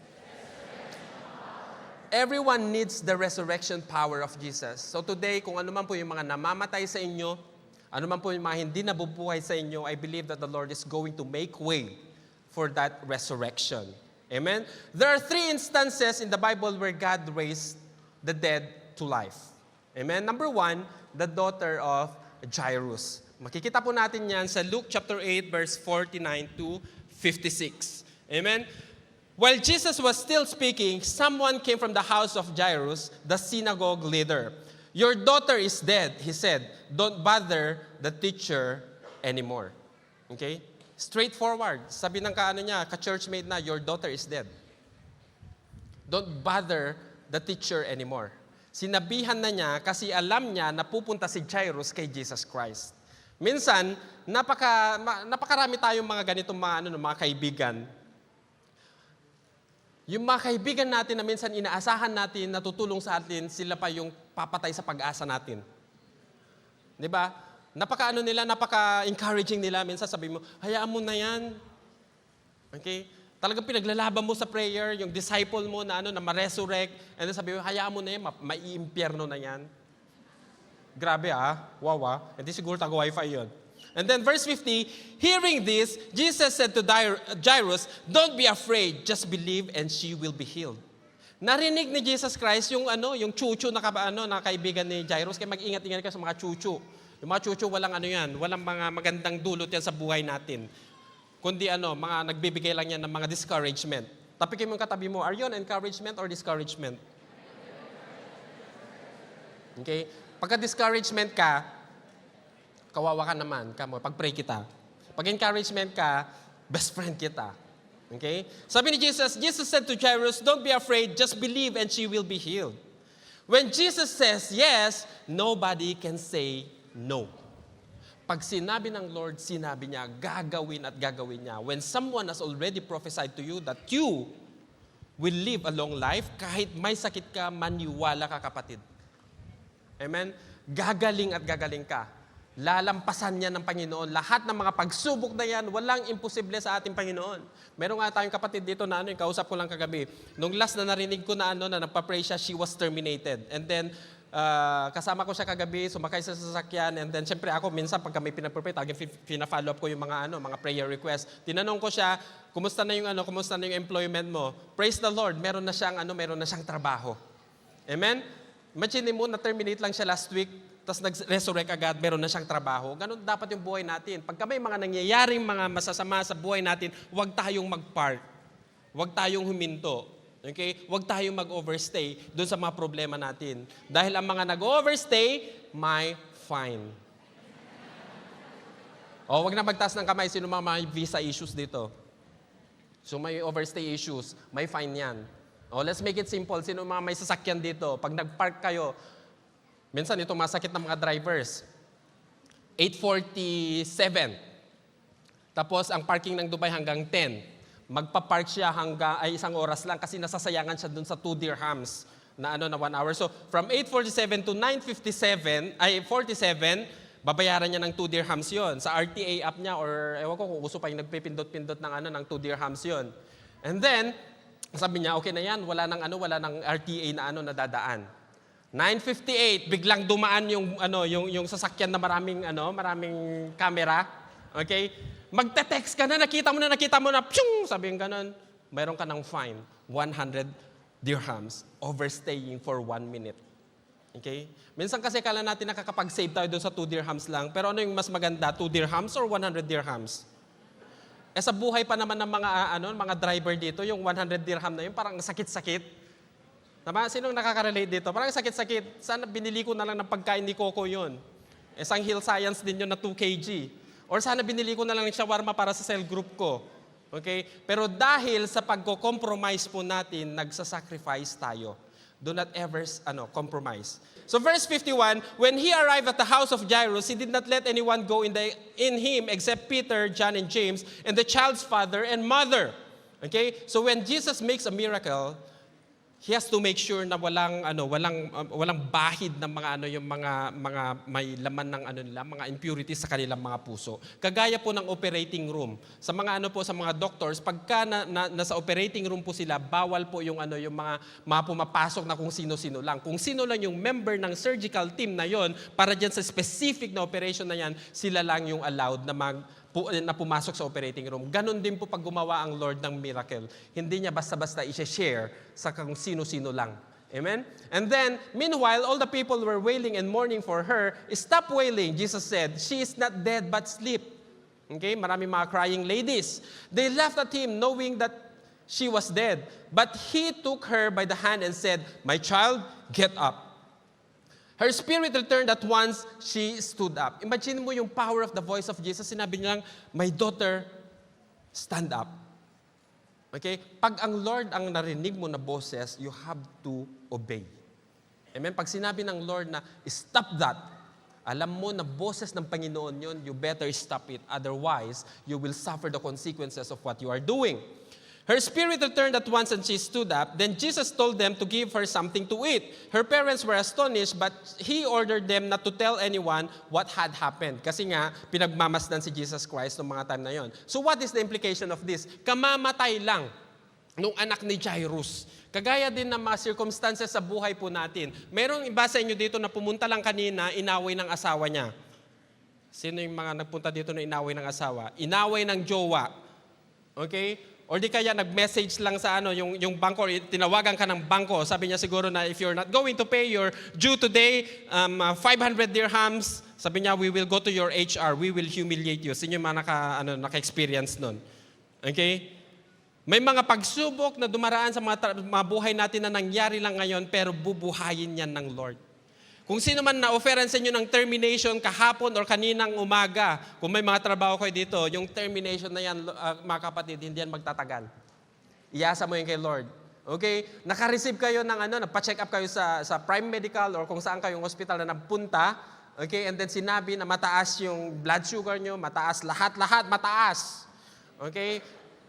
Everyone needs the resurrection power of Jesus. So today, kung ano man po yung mga namamatay sa inyo, ano man po yung mga hindi nabubuhay sa inyo, I believe that the Lord is going to make way for that resurrection. Amen? There are 3 instances in the Bible where God raised the dead to life. Amen? Number 1, the daughter of Jairus. Makikita po natin yan sa Luke chapter 8, verse 49 to 56. Amen? While Jesus was still speaking, someone came from the house of Jairus, the synagogue leader. "Your daughter is dead," he said. "Don't bother the teacher anymore." Okay? Straightforward. Sabi ng ka-churchmate na, "Your daughter is dead. Don't bother the teacher anymore." Sinabihan na niya kasi alam niya na pupunta si Jairus kay Jesus Christ. Minsan, napakarami tayong mga ganitong mga kaibigan. Yung mga kaibigan natin na minsan inaasahan natin, natutulong sa atin, sila pa yung papatay sa pag-asa natin. Di ba? Napaka-encouraging nila. Minsan sabi mo, hayaan mo na yan. Okay? Talagang pinaglalaban mo sa prayer, yung disciple mo na ma-resurrect, and then sabi mo, hayaan mo na yan, mai-impyerno na yan. Grabe wow hindi siguro tago-wifi yun. And then verse 50, hearing this, Jesus said to Jairus, "Don't be afraid, just believe and she will be healed." Narinig ni Jesus Christ yung chuchu na kaibigan ni Jairus, kaya mag-ingat-ingat ka sa mga chuchu. Yung mga chuchu walang walang mga magandang dulot yan sa buhay natin. Kundi mga nagbibigay lang yan ng mga discouragement. Tapikin mo yung katabi mo, are you an encouragement or discouragement? Okay? Pagka-discouragement ka, kawawa ka naman, pag-pray kita. Pag-encouragement ka, best friend kita. Okay? Sabi ni Jesus said to Jairus, don't be afraid, just believe and she will be healed. When Jesus says yes, nobody can say no. Pag sinabi ng Lord, sinabi niya, gagawin at gagawin niya. When someone has already prophesied to you that you will live a long life, kahit may sakit ka, maniwala ka kapatid. Amen? Gagaling at gagaling ka. Lalampasan niya ng Panginoon. Lahat ng mga pagsubok na yan, walang imposible sa ating Panginoon. Meron nga tayong kapatid dito na yung kausap ko lang kagabi. Nung last na narinig ko na na nagpa-pray siya, she was terminated. And then, kasama ko siya kagabi, sumakay sa sasakyan, and then syempre ako minsan pagka may pinapropay, pina-follow up ko yung mga prayer request. Tinanong ko siya, kumusta na yung employment mo? Praise the Lord, meron na siyang trabaho. Amen? Imagine mo, na-terminate lang siya last week, tapos nag-resurrect agad, meron na siyang trabaho. Ganon dapat yung buhay natin. Pagka may mga nangyayaring mga masasama sa buhay natin, huwag tayong mag-park. Huwag tayong huminto. Okay? Huwag tayong mag-overstay doon sa mga problema natin. Dahil ang mga nag-overstay, may fine. Huwag na magtaas ng kamay. Sino mga may visa issues dito? So may overstay issues, may fine yan. Let's make it simple. Sino mga may sasakyan dito? Pag nag-park kayo, minsan ito masakit ng mga drivers. 8:47. Tapos ang parking ng Dubai hanggang 10. Magpa-park siya hanggang 1 oras lang kasi nasasayangan siya dun sa 2 dirhams na 1 hour. So from 8:47 to 9:47, 47, babayaran niya ng 2 dirhams yon. Sa RTA app niya or ewan ko kung gusto pa yung nagpipindot-pindot ng 2 dirhams yon. And then, sabi niya, okay na yan, wala nang RTA na nadadaan. 9:58, biglang dumaan yung sasakyan na maraming camera. Okay? Magte-text ka na, nakita mo na, pshung, sabi yung ganun, mayroon ka ng fine, 100 dirhams, overstaying for 1 minute. Okay? Minsan kasi kala natin nakakapag-save tayo doon sa 2 dirhams lang, pero ano yung mas maganda, 2 dirhams or 100 dirhams? Sa buhay pa naman ng mga driver dito, yung 100 dirham na yun, parang sakit-sakit. Tama? Sinong nakaka-relate dito? Parang sakit-sakit. Sana binili ko na lang ng pagkain ni Coco yun. Isang Hill Science din yun na 2 kg. Or sana binili ko na lang ng shawarma para sa cell group ko. Okay? Pero dahil sa pagko-compromise po natin, nagsasacrifice tayo. Do not ever compromise. So verse 51, when he arrived at the house of Jairus, he did not let anyone go in him except Peter, John, and James, and the child's father and mother. Okay? So when Jesus makes a miracle, he has to make sure na walang bahid ng yung mga may laman ng mga impurities sa kanilang mga puso. Kagaya po ng operating room. Sa mga sa mga doctors, pagka nasa operating room po sila, bawal po yung mga pumapasok na kung sino-sino lang. Kung sino lang yung member ng surgical team na yon para diyan sa specific na operation na yan, sila lang yung allowed na pumasok sa operating room. Ganon din po pag gumawa ang Lord ng miracle. Hindi niya basta-basta i-share sa kung sino-sino lang. Amen? And then, meanwhile, all the people were wailing and mourning for her. Stop wailing, Jesus said. She is not dead but sleep. Okay? Maraming mga crying ladies. They laughed at him knowing that she was dead. But he took her by the hand and said, "My child, get up." Her spirit returned at once, she stood up. Imagine mo yung power of the voice of Jesus. Sinabi niya lang, "My daughter, stand up." Okay? Pag ang Lord ang narinig mo na boses, you have to obey. Amen? Pag sinabi ng Lord na, "Stop that," alam mo na boses ng Panginoon yun, you better stop it. Otherwise, you will suffer the consequences of what you are doing. Her spirit returned at once and she stood up. Then Jesus told them to give her something to eat. Her parents were astonished, but he ordered them not to tell anyone what had happened. Kasi nga, pinagmamasdan si Jesus Christ noong mga time na yon. So what is the implication of this? Kamamatay lang nung anak ni Jairus. Kagaya din ng mga circumstances sa buhay po natin. Merong iba sa inyo dito na pumunta lang kanina, inaway ng asawa niya. Sino yung mga nagpunta dito na inaway ng asawa? Inaway ng jowa. Okay? Or di kaya nag-message lang sa yung bangko, or tinawagan ka ng bangko. Sabi niya siguro na if you're not going to pay your due today, 500 dirhams, sabi niya, we will go to your HR, we will humiliate you. Sino yung mga naka-experience nun? Okay? May mga pagsubok na dumaraan sa mga buhay natin na nangyari lang ngayon, pero bubuhayin yan ng Lord. Kung sino man na-offeran sa inyo ng termination kahapon or kaninang umaga, kung may mga trabaho kayo dito, yung termination na yan, mga kapatid, hindi yan magtatagal. Iasa mo yan kay Lord. Okay? Naka-receive kayo ng nagpa-check up kayo sa Prime Medical or kung saan kayong hospital na nagpunta. Okay? And then sinabi na mataas yung blood sugar nyo, mataas lahat mataas. Okay?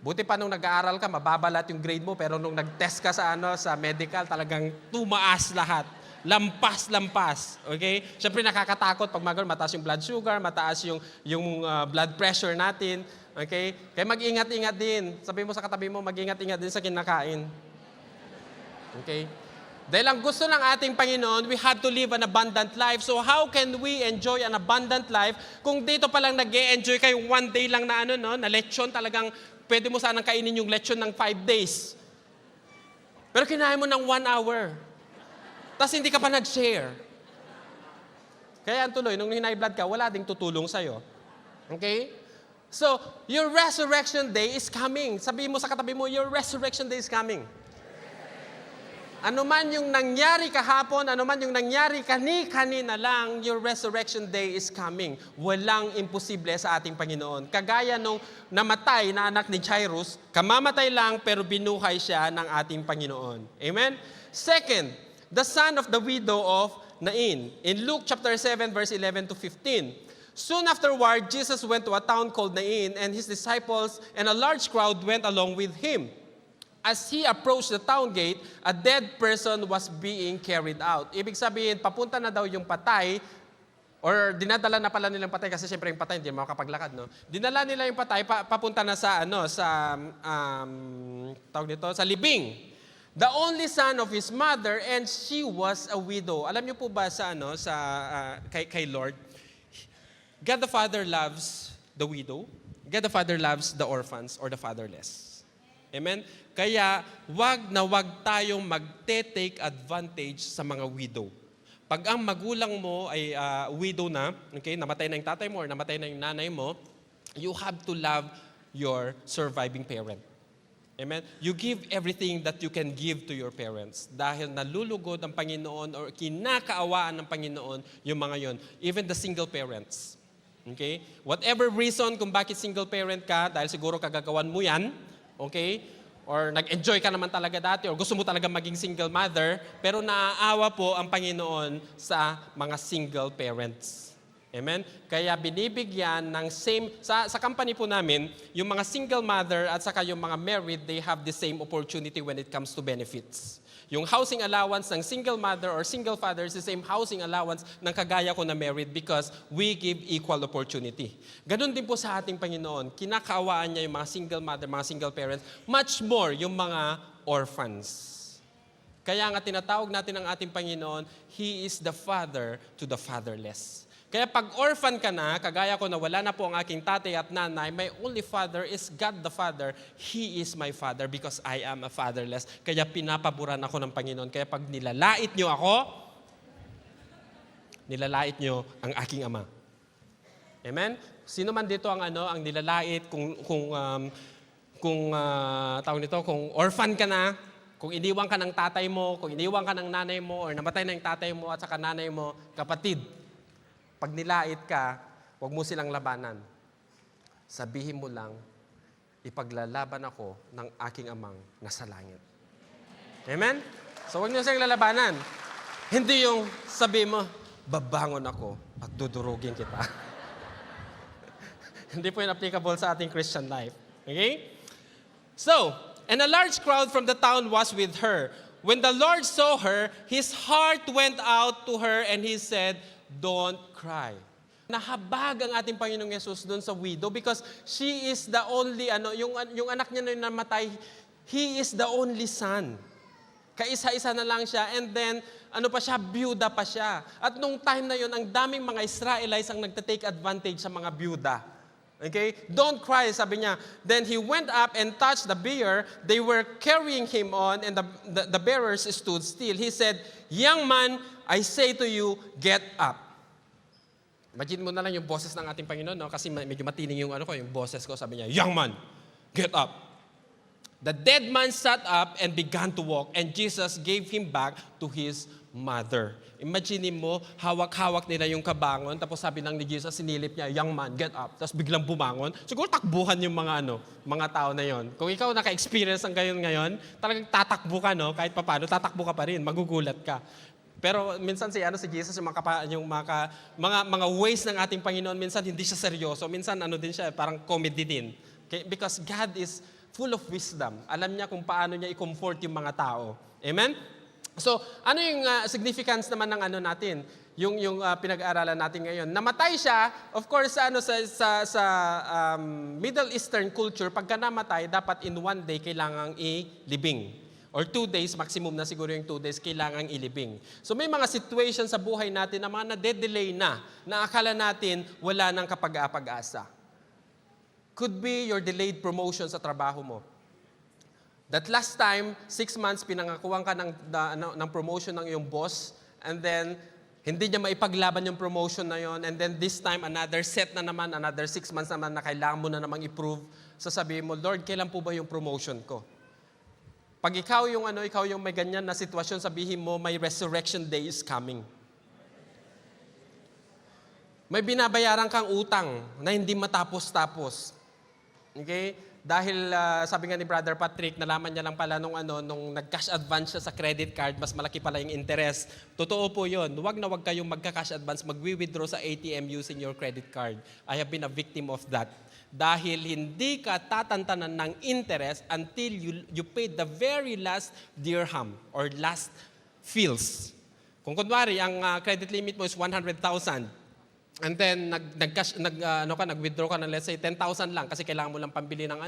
Buti pa nung nag-aaral ka, mababalat yung grade mo, pero nung nag-test ka sa medical, talagang tumaas lahat. Lampas. Okay? Siyempre nakakatakot pag mataas yung blood sugar, mataas yung blood pressure natin. Okay? Kaya mag-ingat-ingat din. Sabi mo sa katabi mo, mag-ingat-ingat din sa kinakain. Okay? Dahil ang gusto ng ating Panginoon, we have to live an abundant life. So how can we enjoy an abundant life kung dito pa lang nag-e-enjoy kayo one day lang na na lechon, talagang pwede mo sanang kainin yung lechon ng 5 days. Pero kinain mo ng 1 hour. Tapos hindi ka pa nag-share. Kaya ang tuloy, nung high blood ka, wala ding tutulong sa'yo. Okay? So, your resurrection day is coming. Sabihin mo sa katabi mo, your resurrection day is coming. Ano man yung nangyari kahapon, ano man yung nangyari kanina lang, your resurrection day is coming. Walang imposible sa ating Panginoon. Kagaya nung namatay na anak ni Jairus, kamamatay lang pero binuhay siya ng ating Panginoon. Amen? Second, the son of the widow of Nain. In Luke chapter 7, verse 11 to 15. Soon afterward, Jesus went to a town called Nain, and his disciples and a large crowd went along with him. As he approached the town gate, a dead person was being carried out. Ibig sabihin, papunta na daw yung patay, or dinadala na pala nilang patay, kasi siyempre yung patay hindi makakapaglakad, no? Dinala nila yung patay, papunta na sa sa libing. The only son of his mother, and she was a widow. Alam niyo po ba kay Lord, God the Father loves the widow. God the Father loves the orphans or the fatherless. Amen? Kaya, wag tayong magte-take advantage sa mga widow. Pag ang magulang mo ay widow na, okay, namatay na yung tatay mo or namatay na yung nanay mo, you have to love your surviving parent. Amen? You give everything that you can give to your parents dahil nalulugod ang Panginoon or kinakaawaan ng Panginoon yung mga yon. Even the single parents. Okay? Whatever reason kung bakit single parent ka, dahil siguro kagagawan mo yan, okay? Or nag-enjoy ka naman talaga dati or gusto mo talaga maging single mother, pero naaawa po ang Panginoon sa mga single parents. Amen? Kaya binibigyan ng same, sa company po namin, yung mga single mother at saka yung mga married, they have the same opportunity when it comes to benefits. Yung housing allowance ng single mother or single father is the same housing allowance ng kagaya ko na married because we give equal opportunity. Ganon din po sa ating Panginoon. Kinakaawaan niya yung mga single mother, mga single parents, much more yung mga orphans. Kaya nga tinatawag natin ang ating Panginoon, He is the Father to the fatherless. Kaya pag orphan ka na, kagaya ko na wala na po ang aking tatay at nanay, my only father is God the Father. He is my Father because I am a fatherless. Kaya pinapaboran ako ng Panginoon. Kaya pag nilalait niyo ako, nilalait niyo ang aking Ama. Amen? Sino man dito ang nilalait kung orphan ka na, kung iniwan ka ng tatay mo, kung iniwan ka ng nanay mo, or namatay na yung tatay mo at saka nanay mo, kapatid, pag nilait ka, huwag mo silang labanan. Sabihin mo lang, ipaglalaban ako ng aking Amang nasa langit. Amen? So huwag niyo silang lalabanan. Hindi yung sabihin mo, babangon ako at dudurugin kita. Hindi po yun applicable sa ating Christian life. Okay? So, and a large crowd from the town was with her. When the Lord saw her, His heart went out to her and He said, don't cry. Nahabag ang ating Panginoong Yesus doon sa widow because she is the only, yung anak niya na namatay, he is the only son. Kaisa-isa na lang siya and then, byuda pa siya. At nung time na yun, ang daming mga Israelites ang nagtatake advantage sa mga byuda. Okay? Don't cry, sabi niya. Then he went up and touched the bier. They were carrying him on and the bearers stood still. He said, young man, I say to you, get up. Imagine mo na lang yung boses ng ating Panginoon, no? Kasi medyo matining yung yung boses ko. Sabi niya, young man, get up. The dead man sat up and began to walk, and Jesus gave him back to his mother. Imagine mo, hawak-hawak nila yung kabangon, tapos sabi lang ni Jesus, sinilip niya, young man, get up. Tapos biglang bumangon. Siguro takbuhan yung mga tao na yon. Kung ikaw naka-experience ng gayon ngayon, talagang tatakbo ka, no? Kahit paano, tatakbo ka pa rin, magugulat ka. Pero minsan si Jesus, yung mga ways ng ating Panginoon, minsan hindi siya seryoso. Minsan din siya, parang comedy din. Okay? Because God is full of wisdom. Alam niya kung paano niya i-comfort yung mga tao. Amen? So, ano yung significance naman ng natin? Yung pinag-aaralan natin ngayon. Namatay siya, of course, sa Middle Eastern culture, pagka namatay, dapat in one day kailangang ilibing. Or 2 days, maximum na siguro yung 2 days, kailangang ilibing. So may mga situation sa buhay natin na mga nade-delay na akala natin wala nang kapag-apag-asa. Could be your delayed promotion sa trabaho mo. That last time, 6 months, pinangakuhan ka ng promotion ng iyong boss, and then hindi niya maipaglaban yung promotion na yon, and then this time, another set na naman, another 6 months naman na kailangan mo na namang i-prove. Sasabihin mo, Lord, kailan po ba yung promotion ko? Pag ikaw yung may ganyan na sitwasyon, sabihin mo, may resurrection day is coming. May binabayaran kang utang na hindi matapos-tapos. Okay? Dahil sabi nga ni Brother Patrick, nalaman niya lang pala nung nag-cash advance siya sa credit card, mas malaki pala yung interest. Totoo po yun. Huwag na huwag kayong magka-cash advance, mag-withdraw sa ATM using your credit card. I have been a victim of that. Dahil hindi ka tatantanan ng interest until you paid the very last dirham or last fills. Kung kunwari, ang credit limit mo is 100,000, and then nag-withdraw ka ng let's say 10,000 lang kasi kailangan mo lang pambili ng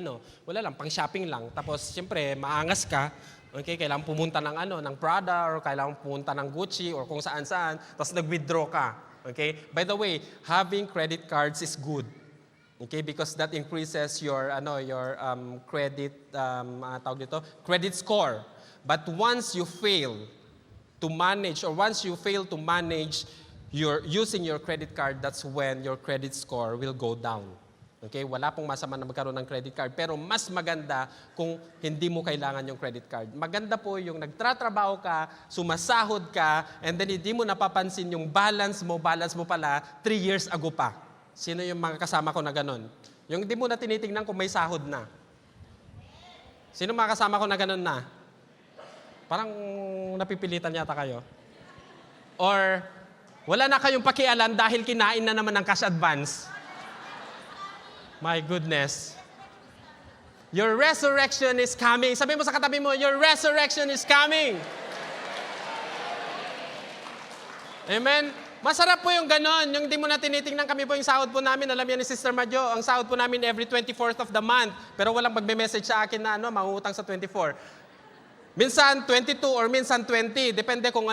wala lang, pang shopping lang. Tapos siyempre, maangas ka, okay, kailangan pumunta ng Prada or kailangan pumunta ng Gucci or kung saan-saan, tapos nag-withdraw ka. Okay? By the way, having credit cards is good. Okay, because that increases your credit score. But once you fail to manage using your credit card, that's when your credit score will go down. Okay, wala pong masama na magkaroon ng credit card, pero mas maganda kung hindi mo kailangan yung credit card. Maganda po yung nagtratrabaho ka, sumasahod ka, and then hindi mo napapansin yung balance mo pala 3 years ago pa. Sino yung mga kasama ko na ganon? Yung hindi mo na tinitingnan kung may sahod na. Sino mga kasama ko na ganon na? Parang napipilitan yata kayo. Or wala na kayong pakialam dahil kinain na naman ng cash advance. My goodness. Your resurrection is coming. Sabi mo sa katabi mo, your resurrection is coming. Amen? Masarap po yung ganon. Yung di mo na tinitingnan, kami po yung sahod po namin. Alam yan ni Sister Madjo, ang sahod po namin every 24th of the month. Pero walang magme-message sa akin na mangutang sa 24. Minsan 22 or minsan 20. Depende kung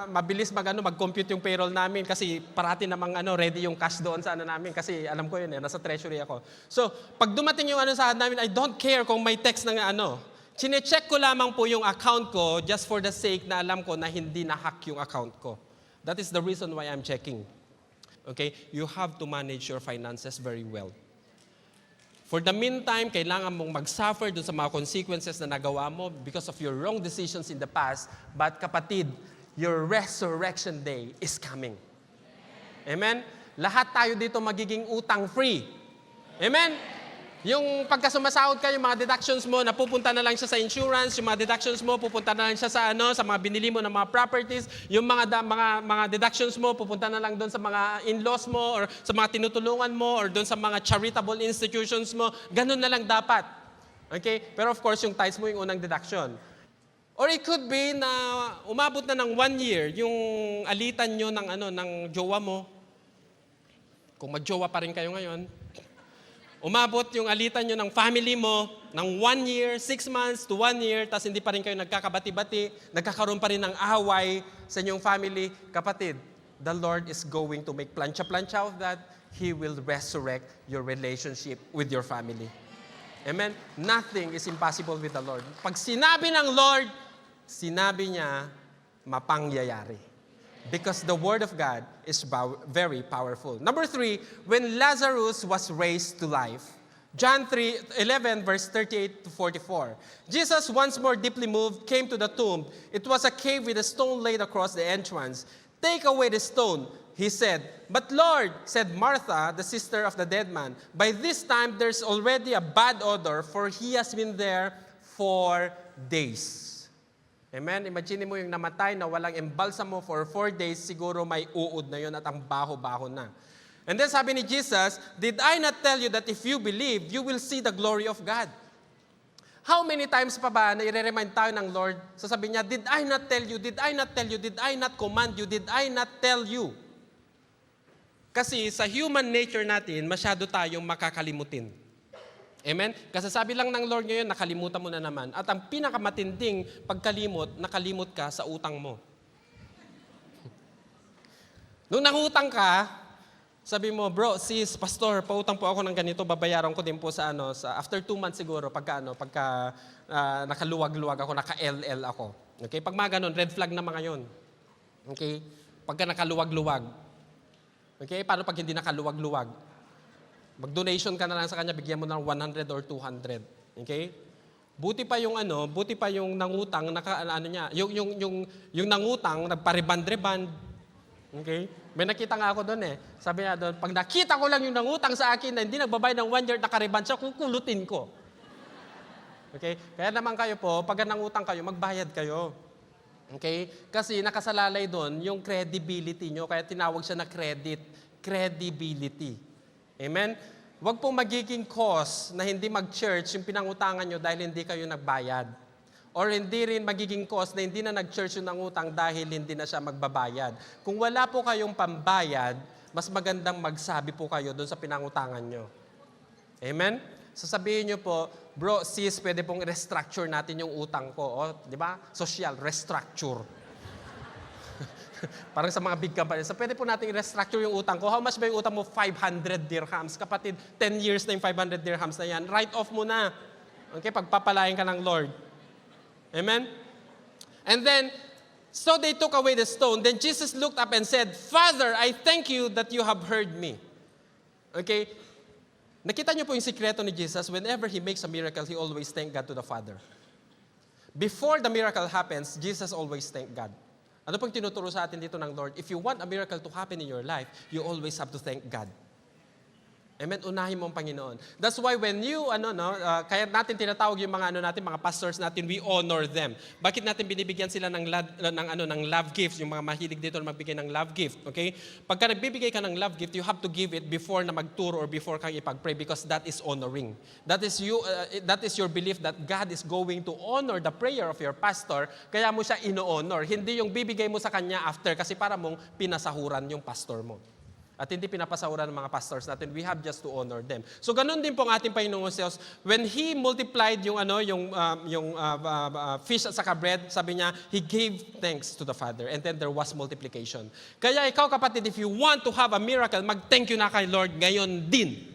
mabilis mag-compute yung payroll namin kasi parati namang ready yung cash doon sa namin kasi alam ko yun nasa treasury ako. So, pag dumating yung sahod namin, I don't care kung may text ng Chine-check ko lamang po yung account ko just for the sake na alam ko na hindi na-hack yung account ko. That is the reason why I'm checking. Okay? You have to manage your finances very well. For the meantime, kailangan mong mag-suffer dun sa mga consequences na nagawa mo because of your wrong decisions in the past. But kapatid, your resurrection day is coming. Amen? Lahat tayo dito magiging utang-free. Amen? Yung pagka sumasahod ka, yung mga deductions mo, napupunta na lang siya sa insurance, yung mga deductions mo, pupunta na lang siya sa sa mga binili mo ng mga properties, yung mga deductions mo, pupunta na lang doon sa mga in-laws mo, or sa mga tinutulungan mo, or doon sa mga charitable institutions mo. Ganun na lang dapat. Okay? Pero of course, yung tithes mo yung unang deduction. Or it could be na umabot na ng 1 year, yung alitan nyo ng jowa mo. Kung mag-jowa pa rin kayo ngayon, umabot yung alitan nyo ng family mo ng 1 year, 6 months to 1 year, tapos hindi pa rin kayo nagkakabati-bati, nagkakaroon pa rin ng away sa inyong family. Kapatid, the Lord is going to make plancha-plancha of that. He will resurrect your relationship with your family. Amen? Nothing is impossible with the Lord. Pag sinabi ng Lord, sinabi niya, mapangyayari. Because the Word of God is very powerful. Number 3, when Lazarus was raised to life, John 3:11, verse 38 to 44. Jesus, once more deeply moved, came to the tomb. It was a cave with a stone laid across the entrance. "Take away the stone," he said. "But Lord," said Martha, the sister of the dead man, "by this time there's already a bad odor, for he has been there 4 days." Amen? Imagine mo yung namatay na walang embalsamo for 4 days, siguro may uod na yun at ang baho-baho na. And then sabi ni Jesus, "Did I not tell you that if you believe, you will see the glory of God?" How many times pa ba na i-remind tayo ng Lord? Sasabihin niya, "Did I not tell you? Did I not tell you? Did I not command you? Did I not tell you?" Kasi sa human nature natin, masyado tayong makakalimutin. Amen? Kasi sabi lang ng Lord ngayon, nakalimutan mo na naman. At ang pinakamatinding pagkalimot, nakalimot ka sa utang mo. Nung nangutang ka, sabi mo, "Bro, sis, pastor, pautang po ako ng ganito, babayaran ko din po sa after 2 months siguro, pagka nakaluwag-luwag ako, naka-LL ako." Okay? Pag mga ganun, red flag na mga yun. Okay? Pagka nakaluwag-luwag. Okay? Paano pag hindi nakaluwag-luwag? Mag-donation ka na lang sa kanya, bigyan mo ng 100 or 200. Okay? Buti pa yung nangutang, yung nangutang, nagpa-reband-reband. Okay? May nakita nga ako doon eh. Sabi niya doon, pag nakita ko lang yung nangutang sa akin na hindi nagbabayad ng 1 year, naka-reband siya, kukulutin ko. Okay? Kaya naman kayo po, pag nangutang kayo, magbayad kayo. Okay? Kasi nakasalalay doon yung credibility nyo, kaya tinawag siya na credibility. Amen? Huwag po magiging cause na hindi mag-church yung pinangutangan nyo dahil hindi kayo nagbayad. Or hindi rin magiging cause na hindi na nag-church yung nangutang dahil hindi na siya magbabayad. Kung wala po kayong pambayad, mas magandang magsabi po kayo doon sa pinangutangan nyo. Amen? Sasabihin nyo po, "Bro, sis, pwede pong restructure natin yung utang ko." O, di ba? Social, restructure. Parang sa mga big companies. So, pwede po natin i-restructure yung utang ko. How much ba yung utang mo? 500 dirhams. Kapatid, 10 years na yung 500 dirhams na yan. Write off mo na. Okay? Pagpapalain ka ng Lord. Amen? And then, so they took away the stone. Then Jesus looked up and said, "Father, I thank you that you have heard me." Okay? Nakita niyo po yung sikreto ni Jesus. Whenever He makes a miracle, He always thank God to the Father. Before the miracle happens, Jesus always thank God. Ano pong tinuturo sa atin dito ng Lord? If you want a miracle to happen in your life, you always have to thank God. Amen? Unahin mo ang Panginoon. That's why when you, kaya natin tinatawag yung mga pastors natin, we honor them. Bakit natin binibigyan sila ng love gifts, yung mga mahilig dito na magbigay ng love gift, okay? Pagka nagbibigay ka ng love gift, you have to give it before na magturo or before kang ipag-pray because that is honoring. That is your belief that God is going to honor the prayer of your pastor, kaya mo siya ino-honor. Hindi yung bibigay mo sa kanya after kasi para mong pinasahuran yung pastor mo. At hindi pinapasahuran ng mga pastors natin. We have just to honor them. So ganun din po ang ating Panginoong Diyos. When He multiplied yung fish at saka bread, sabi niya, He gave thanks to the Father. And then there was multiplication. Kaya ikaw kapatid, if you want to have a miracle, mag-thank you na kay Lord ngayon din.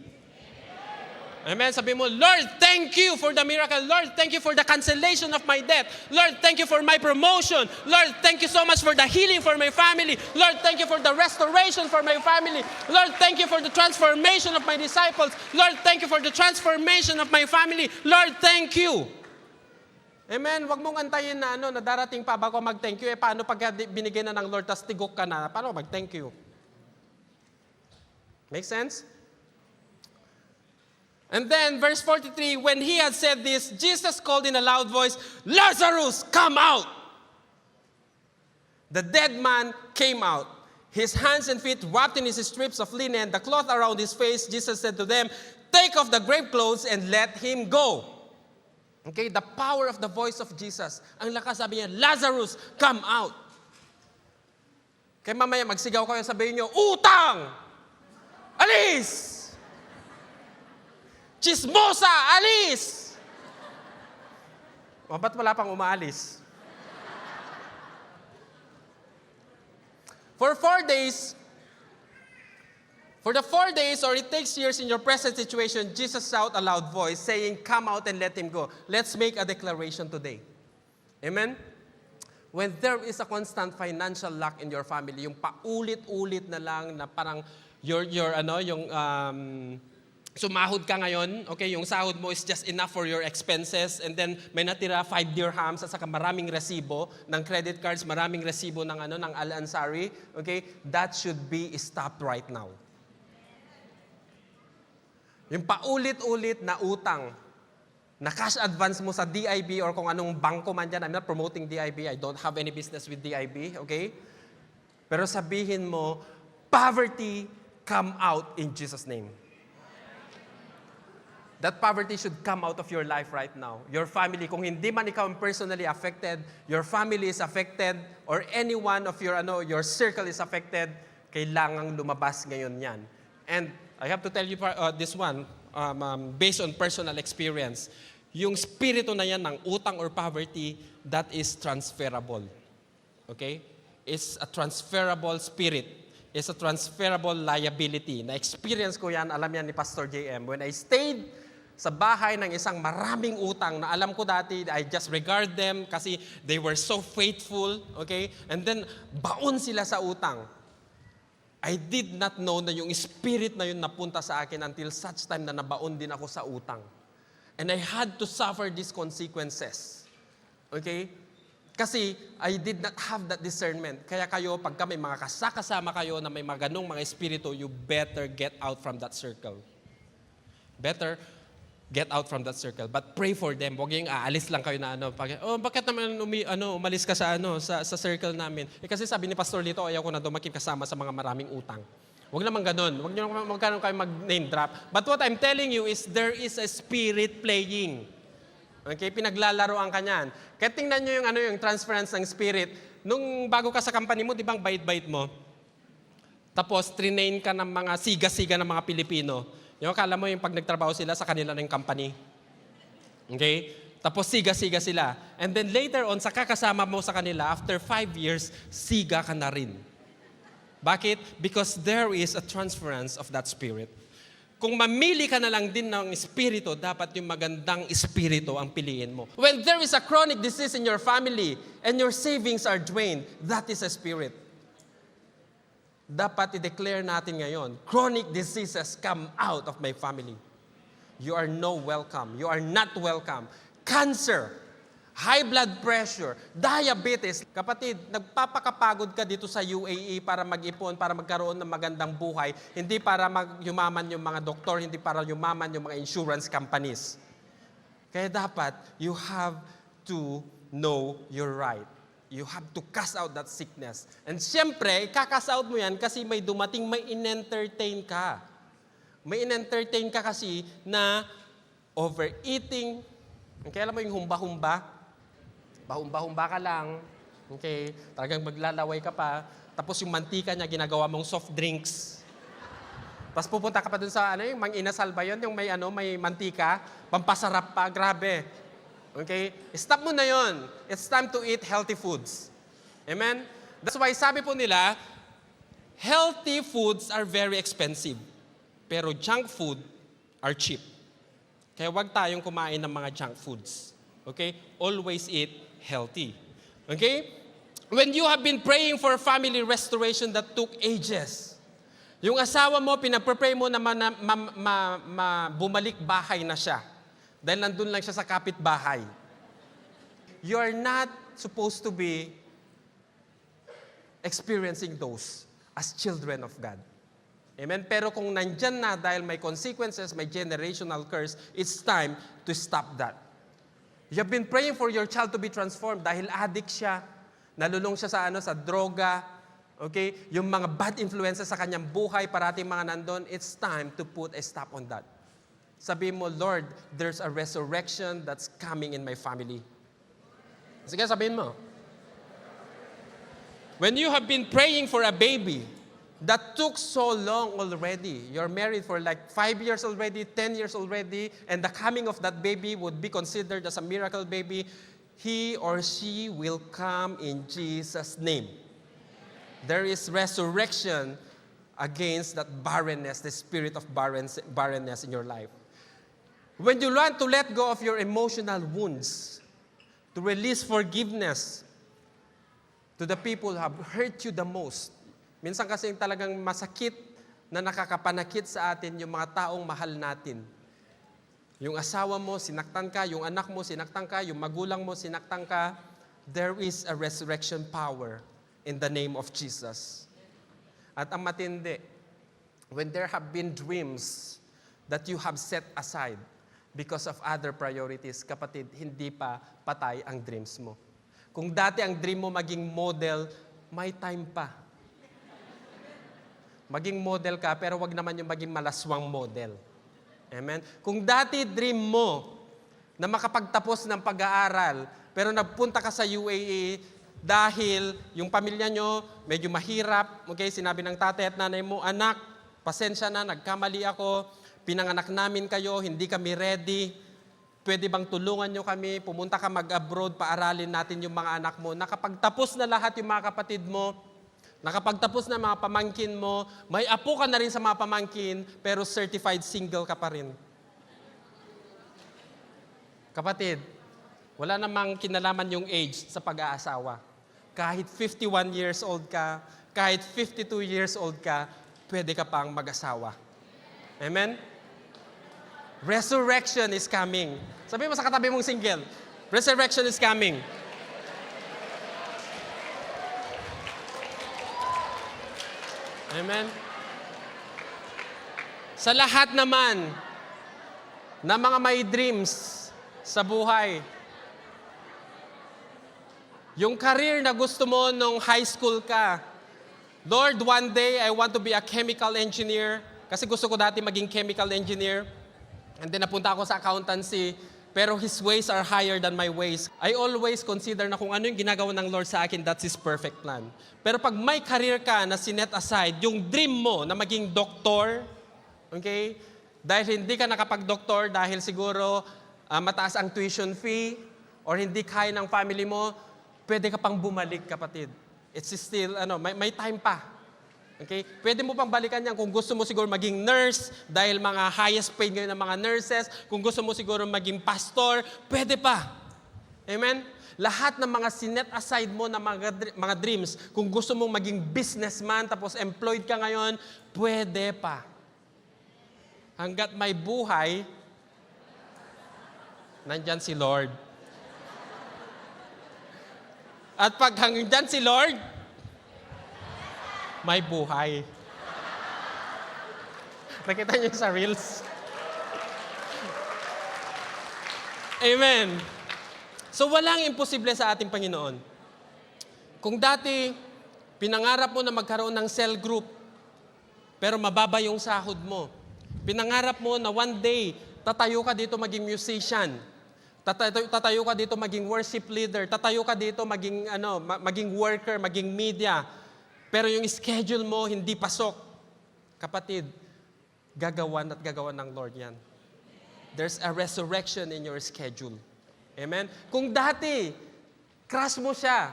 Amen. Sabi mo, "Lord, thank you for the miracle. Lord, thank you for the cancellation of my debt. Lord, thank you for my promotion. Lord, thank you so much for the healing for my family. Lord, thank you for the restoration for my family. Lord, thank you for the transformation of my disciples. Lord, thank you for the transformation of my family. Lord, thank you." Amen. Huwag mong antayin na na darating pa bago mag-thank you. Paano pag binigay na ng Lord, tas tigok ka na? Paano mag-thank you? Make sense? And then, verse 43, when He had said this, Jesus called in a loud voice, "Lazarus, come out!" The dead man came out, his hands and feet wrapped in his strips of linen, the cloth around his face. Jesus said to them, "Take off the grave clothes and let him go." Okay, the power of the voice of Jesus. Ang lakas, sabi niya, "Lazarus, come out." Kaya mamaya magsigaw kayo, sabihin niyo, "Utang! Alis! Chismosa, alis!" O, ba't wala pang umaalis? For the 4 days, or it takes years in your present situation, Jesus shouted a loud voice, saying, "Come out and let him go." Let's make a declaration today. Amen? When there is a constant financial lack in your family, yung paulit-ulit na lang na parang sumahod ka ngayon, okay, yung sahod mo is just enough for your expenses, and then may natira 5 dirhams at saka maraming resibo ng credit cards, maraming resibo ng ng Al-Ansari, okay, that should be stopped right now. Yung paulit-ulit na utang, na cash advance mo sa DIB or kung anong bangko man dyan, I'm not promoting DIB, I don't have any business with DIB, okay? Pero sabihin mo, poverty come out in Jesus' name. That poverty should come out of your life right now. Your family, kung hindi man ikaw personally affected, your family is affected, or anyone of your circle is affected, kailangang lumabas ngayon yan. And I have to tell you this one, based on personal experience. Yung spirito na yan ng utang or poverty, that is transferable. Okay? It's a transferable spirit. It's a transferable liability. Na-experience ko yan, alam yan ni Pastor JM. When I stayed sa bahay ng isang maraming utang na alam ko dati, I just regard them kasi they were so faithful, okay? And then, baon sila sa utang. I did not know na yung spirit na yun napunta sa akin until such time na nabaon din ako sa utang. And I had to suffer these consequences. Okay? Kasi I did not have that discernment. Kaya kayo, pagka may mga kasama kayo na may mga ganong mga espiritu, you better get out from that circle. Better get out from that circle. But pray for them. Huwag yung aalis lang kayo na bakit naman umalis ka sa circle namin? Kasi sabi ni Pastor Lito, ayaw ko na dumakip kasama sa mga maraming utang. Huwag naman ganun. Huwag kayo mag-name drop. But what I'm telling you is there is a spirit playing. Okay? Pinaglalaroan ka niyan. Kaya tingnan nyo yung transference ng spirit. Nung bago ka sa company mo, di ba ang bait-bait mo? Tapos, trinain ka ng mga siga-siga ng mga Pilipino. Yung akala mo yung pag nagtrabaho sila sa kanila ng company. Okay? Tapos siga-siga sila. And then later on, sa kakasama mo sa kanila, after 5 years, siga ka na rin. Bakit? Because there is a transference of that spirit. Kung mamili ka na lang din ng espiritu, dapat yung magandang espiritu ang piliin mo. When there is a chronic disease in your family and your savings are drained, that is a spirit. Dapat i-declare natin ngayon, chronic diseases come out of my family. You are no welcome. You are not welcome. Cancer, high blood pressure, diabetes. Kapatid, nagpapakapagod ka dito sa UAE para mag-ipon, para magkaroon ng magandang buhay. Hindi para yumaman yung mga doktor, hindi para yumaman yung mga insurance companies. Kaya dapat, you have to know your right. You have to cast out that sickness. And siyempre, kakast out mo yan kasi may dumating, may in-entertain ka. May in-entertain ka kasi na overeating. Okay, alam mo yung humba-humba? Bahumba-humba ka lang. Okay, talagang maglalaway ka pa. Tapos yung mantika niya, ginagawa mong soft drinks. Tapos pupunta ka pa dun sa, yung mang-inasal ba yun? Yung may mantika, pampasarap pa, grabe. Okay? Stop mo na yon. It's time to eat healthy foods. Amen? That's why sabi po nila, healthy foods are very expensive. Pero junk food are cheap. Kaya wag tayong kumain ng mga junk foods. Okay? Always eat healthy. Okay? When you have been praying for family restoration that took ages, yung asawa mo, pinapray mo na bumalik bahay na siya. Dahil nandun lang siya sa kapitbahay. You are not supposed to be experiencing those as children of God. Amen? Pero kung nandyan na dahil may consequences, may generational curse, it's time to stop that. You have been praying for your child to be transformed dahil addict siya, nalulong siya sa droga, okay? Yung mga bad influences sa kanyang buhay, parating mga nandun, it's time to put a stop on that. Sabihin mo, Lord, there's a resurrection that's coming in my family. Sige, sabihin mo. When you have been praying for a baby that took so long already, you're married for like 5 years already, 10 years already, and the coming of that baby would be considered as a miracle baby, he or she will come in Jesus' name. There is resurrection against that barrenness, the spirit of barrenness in your life. When you learn to let go of your emotional wounds, to release forgiveness to the people who have hurt you the most. Minsan kasi talagang masakit na nakakapanakit sa atin yung mga taong mahal natin. Yung asawa mo, sinaktan ka. Yung anak mo, sinaktan ka. Yung magulang mo, sinaktan ka. There is a resurrection power in the name of Jesus. At ang matindi, when there have been dreams that you have set aside because of other priorities, kapatid, hindi pa patay ang dreams mo. Kung dati ang dream mo maging model, may time pa. Maging model ka, pero wag naman yung maging malaswang model. Amen? Kung dati dream mo na makapagtapos ng pag-aaral, pero nagpunta ka sa UAE dahil yung pamilya nyo medyo mahirap, okay, sinabi ng tatay at nanay mo, anak, pasensya na, nagkamali ako, pinanganak namin kayo, hindi kami ready, pwede bang tulungan nyo kami, pumunta ka mag-abroad, paaralin natin yung mga anak mo. Nakapagtapos na lahat yung mga kapatid mo, nakapagtapos na mga pamangkin mo, may apo ka na rin sa mga pamangkin, pero certified single ka pa rin. Kapatid, wala namang kinalaman yung age sa pag-aasawa. Kahit 51 years old ka, kahit 52 years old ka, pwede ka pang mag-asawa. Amen? Resurrection is coming. Sabi mo sa katabi mong single, resurrection is coming. Amen? Sa lahat naman na mga may dreams sa buhay, yung career na gusto mo nung high school ka, Lord, one day I want to be a chemical engineer kasi gusto ko dati maging chemical engineer. And then napunta ako sa accountancy, pero His ways are higher than my ways. I always consider na kung ano yung ginagawa ng Lord sa akin, that's His perfect plan. Pero pag may career ka na sinet aside, yung dream mo na maging doktor, okay? Dahil hindi ka nakapag-doktor, dahil siguro mataas ang tuition fee, or hindi kaya ng family mo, pwede ka pang bumalik, kapatid. It's still, may time pa. Okay? Pwede mo pang balikan yan kung gusto mo siguro maging nurse dahil mga highest paid ngayon ng mga nurses. Kung gusto mo siguro maging pastor, pwede pa. Amen? Lahat ng mga sinet aside mo na mga dreams, kung gusto mong maging businessman tapos employed ka ngayon, pwede pa. Hanggat may buhay, nandyan si Lord. At pag hanggang si Lord, may buhay. Nakita niyo sa Reels? Amen. So walang imposible sa ating Panginoon. Kung dati, pinangarap mo na magkaroon ng cell group, pero mababa yung sahod mo. Pinangarap mo na one day, tatayo ka dito maging musician. Tatayo ka dito maging worship leader. Tatayo ka dito maging worker, maging media. Pero yung schedule mo, hindi pasok. Kapatid, gagawan at gagawan ng Lord yan. There's a resurrection in your schedule. Amen? Kung dati, crush mo siya,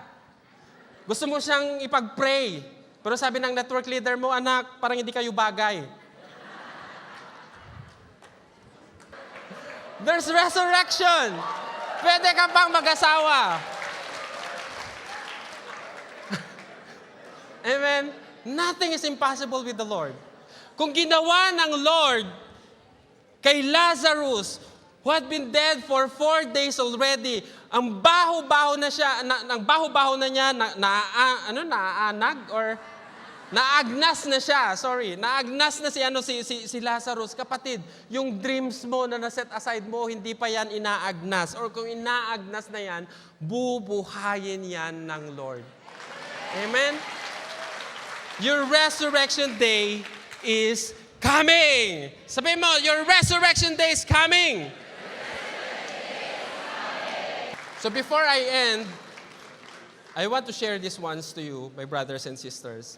gusto mo siyang ipag-pray, pero sabi ng network leader mo, anak, parang hindi kayo bagay. There's resurrection. Pwede ka pang mag-asawa. Amen? Nothing is impossible with the Lord. Kung ginawa ng Lord kay Lazarus, who had been dead for 4 days already, ang baho-baho na siya, naanag or naagnas na siya. Naagnas na si Lazarus. Kapatid, yung dreams mo na naset aside mo, hindi pa yan inaagnas. Or kung inaagnas na yan, bubuhayin yan ng Lord. Amen? Your resurrection day is coming. Sabihin mo, your resurrection day is coming. So before I end, I want to share this ones to you, my brothers and sisters.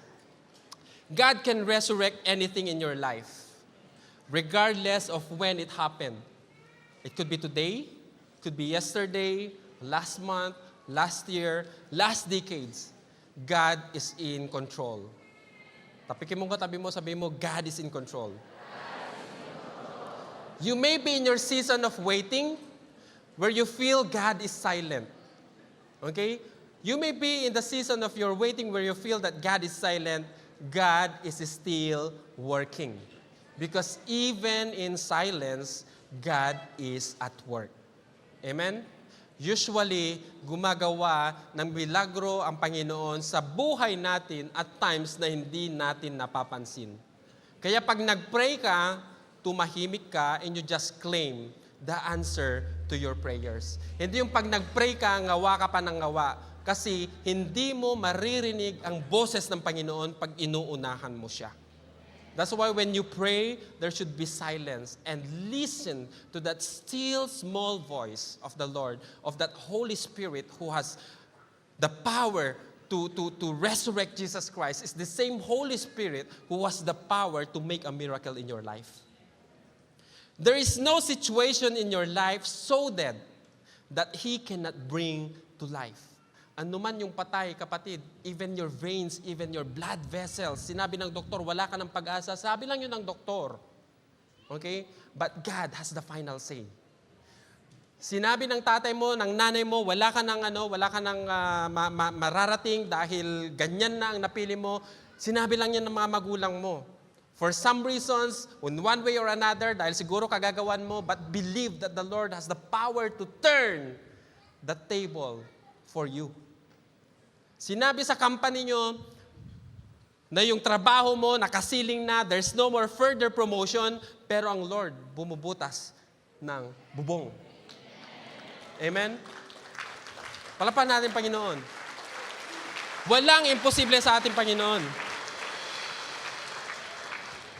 God can resurrect anything in your life, regardless of when it happened. It could be today, it could be yesterday, last month, last year, last decades. God is in control. Tapikin mo katabi mo, sabi mo, God is in control. You may be in your season of waiting where you feel God is silent. Okay? You may be in the season of your waiting where you feel that God is silent. God is still working. Because even in silence, God is at work. Amen? Usually, gumagawa ng milagro ang Panginoon sa buhay natin at times na hindi natin napapansin. Kaya pag nag-pray ka, tumahimik ka, and you just claim the answer to your prayers. Hindi yung pag nag-pray ka, ngawa ka pa ng ngawa. Kasi hindi mo maririnig ang boses ng Panginoon pag inuunahan mo siya. That's why when you pray, there should be silence and listen to that still small voice of the Lord, of that Holy Spirit who has the power to resurrect Jesus Christ. It's the same Holy Spirit who has the power to make a miracle in your life. There is no situation in your life so dead that He cannot bring to life. Ano man yung patay, kapatid, even your veins, even your blood vessels, sinabi ng doktor, wala ka ng pag-asa, sabi lang yun ng doktor. Okay? But God has the final say. Sinabi ng tatay mo, ng nanay mo, wala ka ng mararating dahil ganyan na ang napili mo, sinabi lang yan ng mga magulang mo. For some reasons, in one way or another, dahil siguro kagagawan mo, but believe that the Lord has the power to turn the table for you. Sinabi sa company nyo na yung trabaho mo nakasiling na, there's no more further promotion, pero ang Lord bumubutas ng bubong. Amen? Palapan natin, Panginoon. Walang imposible sa ating Panginoon.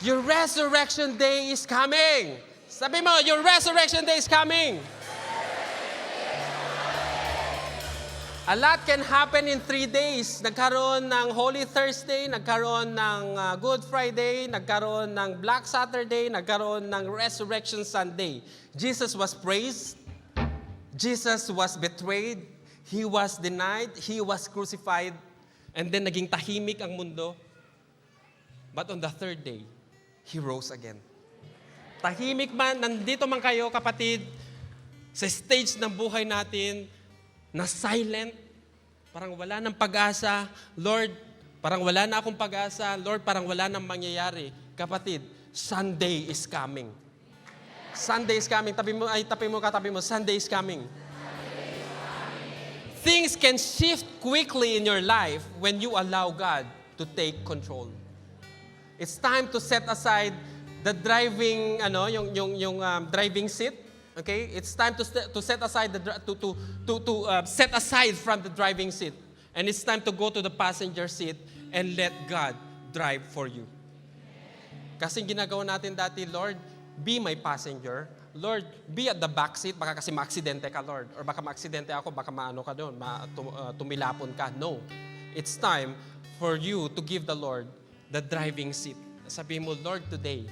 Your resurrection day is coming. Sabi mo, your resurrection day is coming. A lot can happen in 3 days. Nagkaroon ng Holy Thursday, nagkaroon ng Good Friday, nagkaroon ng Black Saturday, nagkaroon ng Resurrection Sunday. Jesus was praised. Jesus was betrayed. He was denied. He was crucified. And then naging tahimik ang mundo. But on the third day, He rose again. Tahimik man, nandito man kayo, kapatid, sa stage ng buhay natin, na silent, parang wala ng pag-asa. Lord, parang wala na akong pag-asa. Lord, parang wala nang mangyayari. Kapatid, Sunday is coming. Sunday is coming. Tabi mo, Sunday is coming. Things can shift quickly in your life when you allow God to take control. It's time to set aside the driving, driving seat. Okay, it's time to set aside set aside from the driving seat, and it's time to go to the passenger seat and let God drive for you. Kasi ginagawa natin dati, Lord, be my passenger. Lord, be at the back seat. Baka kasi maaksidente ka, Lord, or baka maaksidente ako, baka maano ka doon, tumilapon ka. No, it's time for you to give the Lord the driving seat. Sabihin mo, Lord, today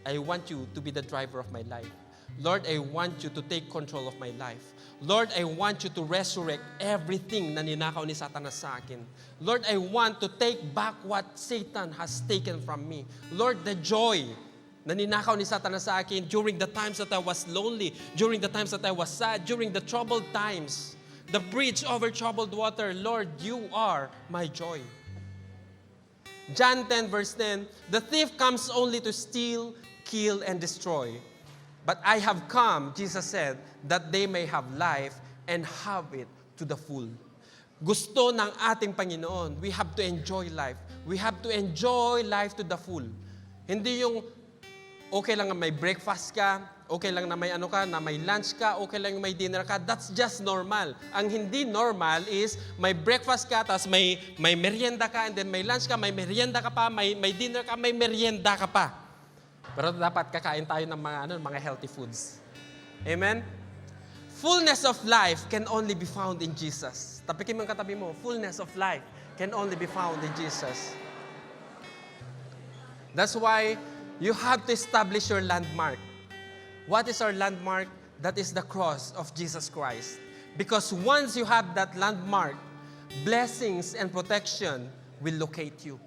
I want you to be the driver of my life. Lord, I want you to take control of my life. Lord, I want you to resurrect everything na ninakaw ni Satanas sa akin. Lord, I want to take back what Satan has taken from me. Lord, the joy na ninakaw ni Satanas sa akin during the times that I was lonely, during the times that I was sad, during the troubled times, the bridge over troubled water, Lord, you are my joy. John 10 verse 10, the thief comes only to steal, kill, and destroy. But I have come, Jesus said, that they may have life and have it to the full. Gusto ng ating Panginoon, we have to enjoy life. We have to enjoy life to the full. Hindi yung okay lang na may breakfast ka, okay lang na may na may lunch ka, okay lang may dinner ka. That's just normal. Ang hindi normal is may breakfast ka, tapos may merienda ka, and then may lunch ka, may merienda ka pa, may dinner ka, may merienda ka pa. Pero dapat kakain tayo ng mga healthy foods. Amen? Fullness of life can only be found in Jesus. Tapikin mo ang katabi mo, fullness of life can only be found in Jesus. That's why you have to establish your landmark. What is our landmark? That is the cross of Jesus Christ. Because once you have that landmark, blessings and protection will locate you.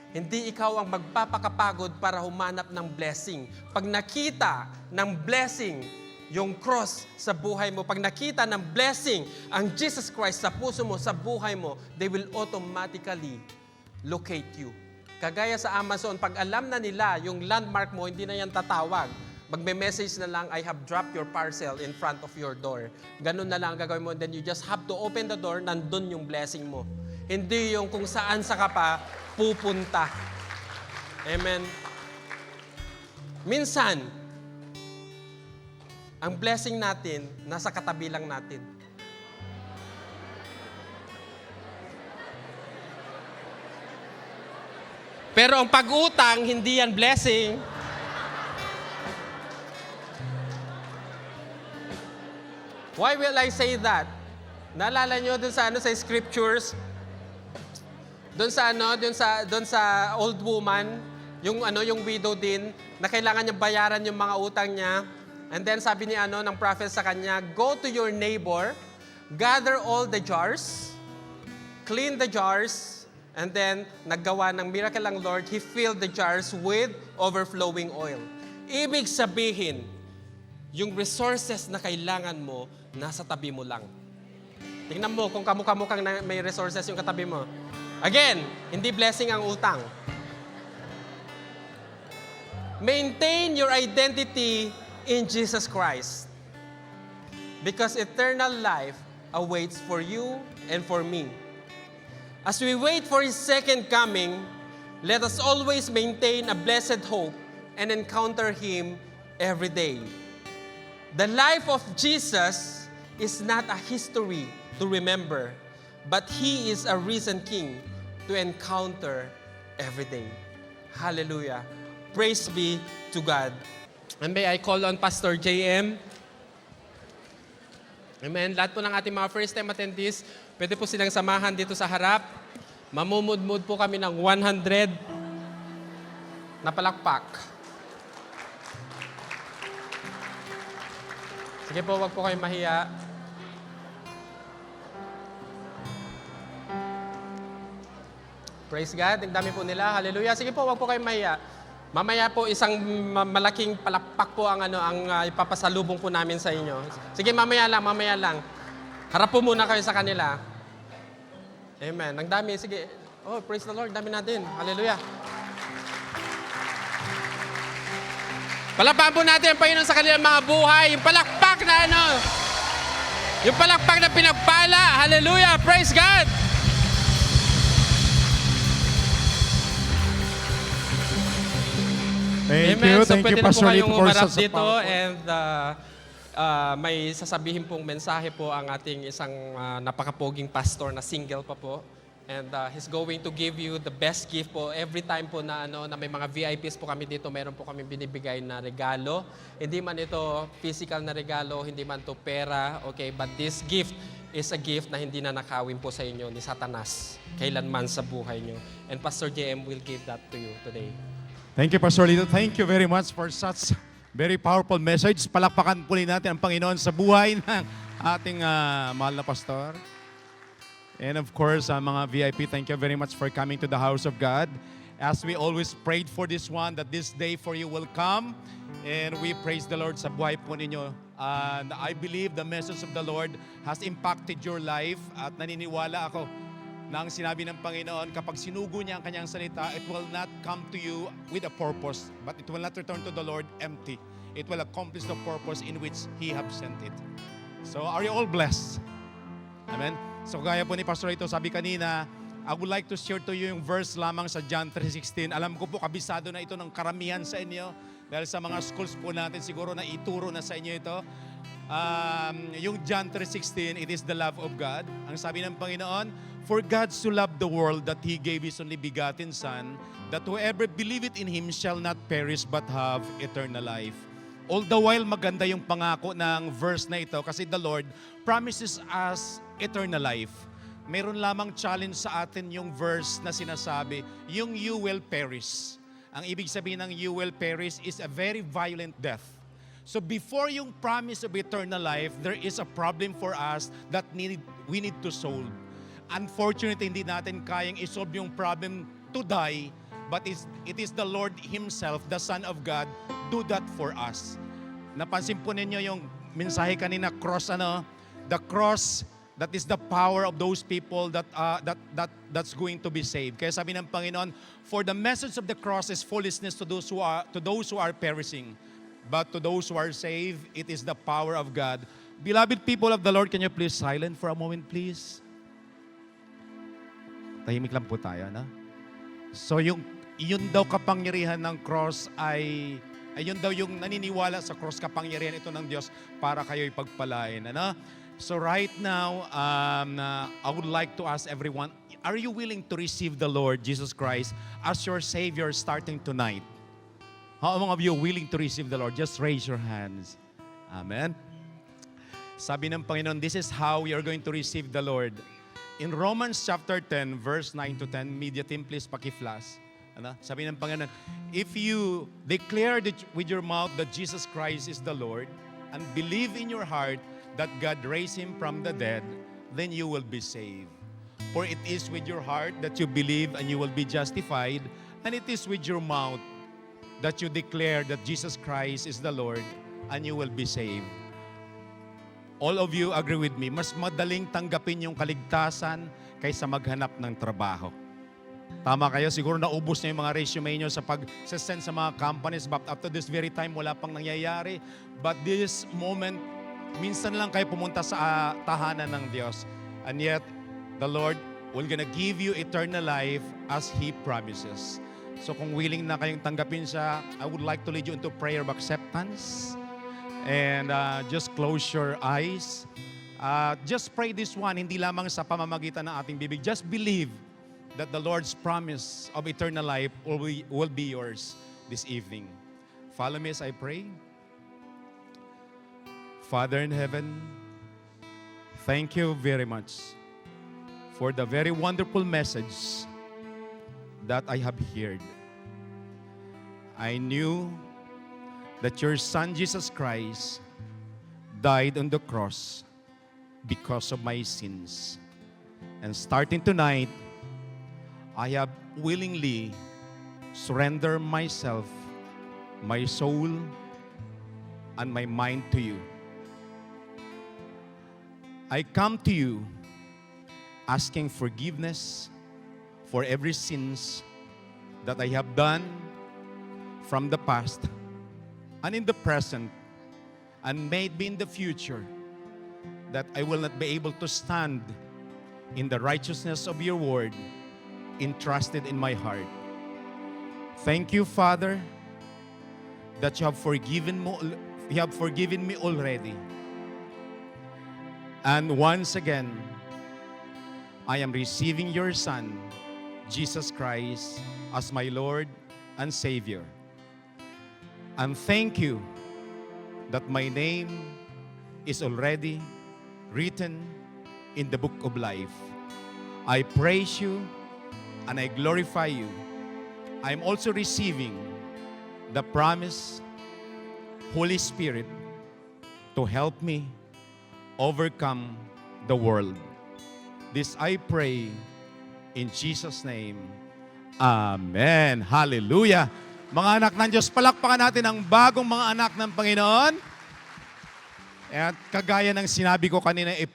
Hindi ikaw ang magpapakapagod para humanap ng blessing. Pag nakita ng blessing, yung cross sa buhay mo, pag nakita ng blessing, ang Jesus Christ sa puso mo, sa buhay mo, they will automatically locate you. Kagaya sa Amazon, pag alam na nila yung landmark mo, hindi na yan tatawag. Magme-message na lang, I have dropped your parcel in front of your door. Ganun na lang ang gagawin mo. And then you just have to open the door, nandun yung blessing mo. Hindi yung kung saan sa ka pa pupunta. Amen. Minsan, ang blessing natin, nasa katabi lang natin. Pero ang pag-utang, hindi yan blessing. Why will I say that? Naalala nyo dun sa scriptures, dun sa old woman, yung widow din, na kailangan niya bayaran yung mga utang niya. And then sabi ni ng prophet sa kanya, go to your neighbor, gather all the jars, clean the jars, and then naggawa ng miracle ang Lord, He filled the jars with overflowing oil. Ibig sabihin, yung resources na kailangan mo, nasa tabi mo lang. Tingnan mo kung kamukha-mukhang may resources yung katabi mo. Again, hindi blessing ang utang. Maintain your identity in Jesus Christ. Because eternal life awaits for you and for me. As we wait for His second coming, let us always maintain a blessed hope and encounter Him every day. The life of Jesus is not a history to remember, but He is a risen King to encounter every day. Hallelujah. Praise be to God. And may I call on Pastor JM? Amen. Lahat po ng ating mga first-time attendees, pwede po silang samahan dito sa harap. Mamumudmud po kami ng 100 na palakpak. Sige po, wag po kayong mahiya. Praise God. Ang dami po nila. Hallelujah. Sige po, wag po kayong mahiya. Mamaya po isang malaking palakpak po ang ipapasalubong po namin sa inyo. Sige, mamaya lang. Harap po muna kayo sa kanila. Amen. Ang dami. Sige. Oh, praise the Lord. Dami natin. Hallelujah. Palakpakan po natin ang Panginoon sa kanilang mga buhay. Yung palakpak na yung palakpak na pinagpala. Hallelujah. Praise God. Thank Amen. you. So, Thank pwede you, na po Pastor Lee, kayong for umarap such a dito powerful- and may sasabihin pong mensahe po ang ating isang napakapoging pastor na single pa po. And he's going to give you the best gift po. Every time po na may mga VIPs po kami dito, meron po kami binibigay na regalo. Hindi man ito physical na regalo, hindi man to pera, okay? But this gift is a gift na hindi na nakawin po sa inyo ni Satanas kailanman sa buhay nyo. And Pastor JM will give that to you today. Thank you, Pastor Lito. Thank you very much for such very powerful message. Palakpakan po natin ang Panginoon sa buhay ng ating mahal na pastor. And of course, mga VIP, thank you very much for coming to the house of God. As we always prayed for this one, that this day for you will come. And we praise the Lord sa buhay po ninyo. And I believe the message of the Lord has impacted your life. At naniniwala ako na ang sinabi ng Panginoon, kapag sinugo niya ang kanyang salita, it will not come to you with a purpose, but it will not return to the Lord empty. It will accomplish the purpose in which He have sent it. So, are you all blessed? Amen? So, gaya po ni Pastor ito, sabi kanina, I would like to share to you yung verse lamang sa John 3:16. Alam ko po, kabisado na ito ng karamihan sa inyo. Dahil sa mga schools po natin, siguro na ituro na sa inyo ito. Yung John 3:16, it is the love of God. Ang sabi ng Panginoon, for God so loved the world that He gave His only begotten Son, that whoever believeth in Him shall not perish but have eternal life. All the while, maganda yung pangako ng verse na ito kasi the Lord promises us eternal life. Meron lamang challenge sa atin yung verse na sinasabi, yung you will perish. Ang ibig sabihin ng you will perish is a very violent death. So before yung promise of eternal life, there is a problem for us that we need to solve. Unfortunately, hindi natin kayang isolve yung problem to die, but it is the Lord Himself, the Son of God, do that for us. Napansin po ninyo yung mensahe kanina, cross the cross That is the power of those people that's going to be saved. Kaya sabi ng Panginoon, for the message of the cross is foolishness to those who are perishing. But to those who are saved, it is the power of God. Beloved people of the Lord, can you please silent for a moment, please? Tahimik lang po tayo, na? So yun daw kapangyarihan ng cross ay yun daw yung naniniwala sa cross, kapangyarihan ito ng Diyos para kayo'y pagpalain. Ano? So right now, I would like to ask everyone, are you willing to receive the Lord Jesus Christ as your Savior starting tonight? How many of you are willing to receive the Lord? Just raise your hands. Amen. Sabi ng Panginoon, this is how we are going to receive the Lord. In Romans chapter 10, verse 9 to 10, media team, please paki-flash. Ano? Sabi ng Panginoon, if you declare with your mouth that Jesus Christ is the Lord and believe in your heart that God raised Him from the dead, then you will be saved. For it is with your heart that you believe and you will be justified, and it is with your mouth that you declare that Jesus Christ is the Lord and you will be saved. All of you agree with me, mas madaling tanggapin yung kaligtasan kaysa maghanap ng trabaho. Tama kayo, siguro naubos na yung mga resume nyo sa pag-send sa mga companies, but up to this very time, wala pang nangyayari. But this moment, minsan lang kayo pumunta sa tahanan ng Diyos. And yet, the Lord will gonna give you eternal life as He promises. So kung willing na kayong tanggapin siya, I would like to lead you into prayer of acceptance. And just close your eyes. Just pray this one, hindi lamang sa pamamagitan ng ating bibig. Just believe that the Lord's promise of eternal life will be yours this evening. Follow me as I pray. Father in heaven, thank you very much for the very wonderful message that I have heard. I knew that your Son Jesus Christ died on the cross because of my sins. And starting tonight, I have willingly surrendered myself, my soul, and my mind to you. I come to you asking forgiveness for every sins that I have done from the past and in the present, and maybe in the future, that I will not be able to stand in the righteousness of your word entrusted in my heart. Thank you, Father, that you have forgiven me already. And once again, I am receiving your Son, Jesus Christ, as my Lord and Savior. And thank you that my name is already written in the book of life. I praise you and I glorify you. I'm also receiving the promise, Holy Spirit, to help me overcome the world. This I pray in Jesus' name. Amen. Hallelujah. Mga anak ng Diyos, palakpakan natin ang bagong mga anak ng Panginoon. At kagaya ng sinabi ko kanina, if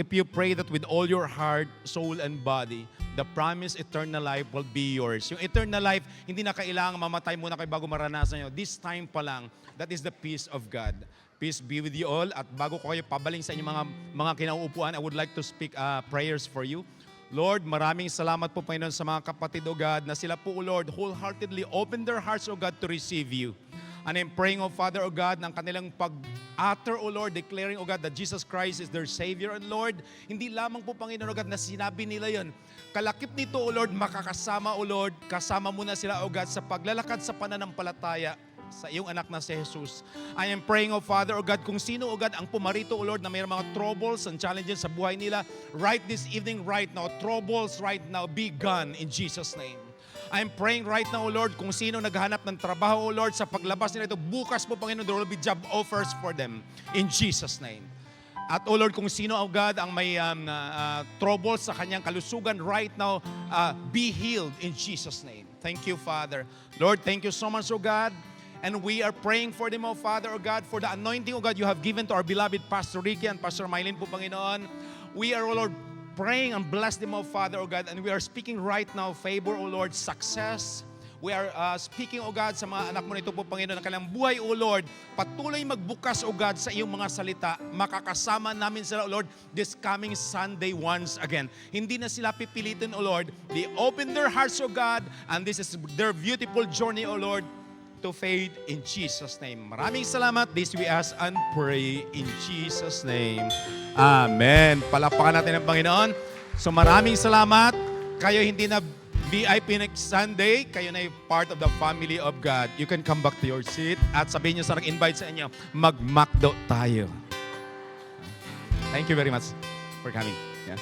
you pray that with all your heart, soul, and body, the promised eternal life will be yours. Yung eternal life, hindi na kailangan mamatay muna kayo bago maranasan nyo. This time pa lang, that is the peace of God. Peace be with you all. At bago ko kayo pabaling sa inyong mga kinauupuan, I would like to speak prayers for you. Lord, maraming salamat po, Panginoon, sa mga kapatid, O God, na sila po, O Lord, wholeheartedly open their hearts, O God, to receive you. And I'm praying, O Father, O God, ng kanilang pag-utter, O Lord, declaring, O God, that Jesus Christ is their Savior. And Lord, hindi lamang po, Panginoon, O God, na sinabi nila yon. Kalakip nito, O Lord, makakasama, O Lord, kasama mo na sila, O God, sa paglalakad sa pananampalataya sa iyong anak na si Jesus. I am praying, O Father, O God, kung sino, O God, ang pumarito, O Lord, na mayroong mga troubles and challenges sa buhay nila, right this evening, right now, troubles right now, be gone in Jesus' name. I'm praying right now, O Lord, kung sino naghahanap ng trabaho, O Lord, sa paglabas nila ito, bukas po, Panginoon, there will be job offers for them in Jesus' name. At, O Lord, kung sino, O God, ang may troubles sa kanyang kalusugan right now, be healed in Jesus' name. Thank you, Father. Lord, thank you so much, O God. And we are praying for them, O Father, O God, for the anointing, O God, you have given to our beloved Pastor Ricky and Pastor Mylene po, Panginoon. we are, O Lord, praying and bless them, O Father, O God, and we are speaking right now, favor, O Lord, success. We are speaking, O God, sa mga anak mo nito po, Panginoon, ng kanilang buhay, O Lord. Patuloy magbukas, O God, sa iyong mga salita. Makakasama namin sila, O Lord, this coming Sunday once again. Hindi na sila pipilitin, O Lord. They open their hearts, O God, and this is their beautiful journey, O Lord, to faith in Jesus' name. Maraming salamat. This we ask and pray in Jesus' name. Amen. Palakpakan natin ang Panginoon. So maraming salamat. Kayo hindi na VIP next Sunday, kayo na part of the family of God. You can come back to your seat at sabihin nyo sa nag-invite sa inyo, mag-McDo tayo. Thank you very much for coming. Yeah.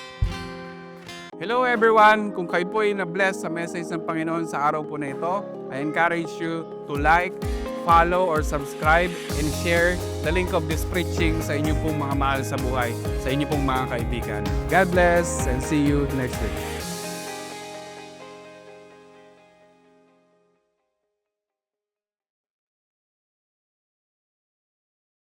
Hello everyone! Kung kayo po ay na-bless sa message ng Panginoon sa araw po na ito, I encourage you to like, follow, or subscribe and share the link of this preaching sa inyo pong mga mahal sa buhay, sa inyo pong mga kaibigan. God bless and see you next week.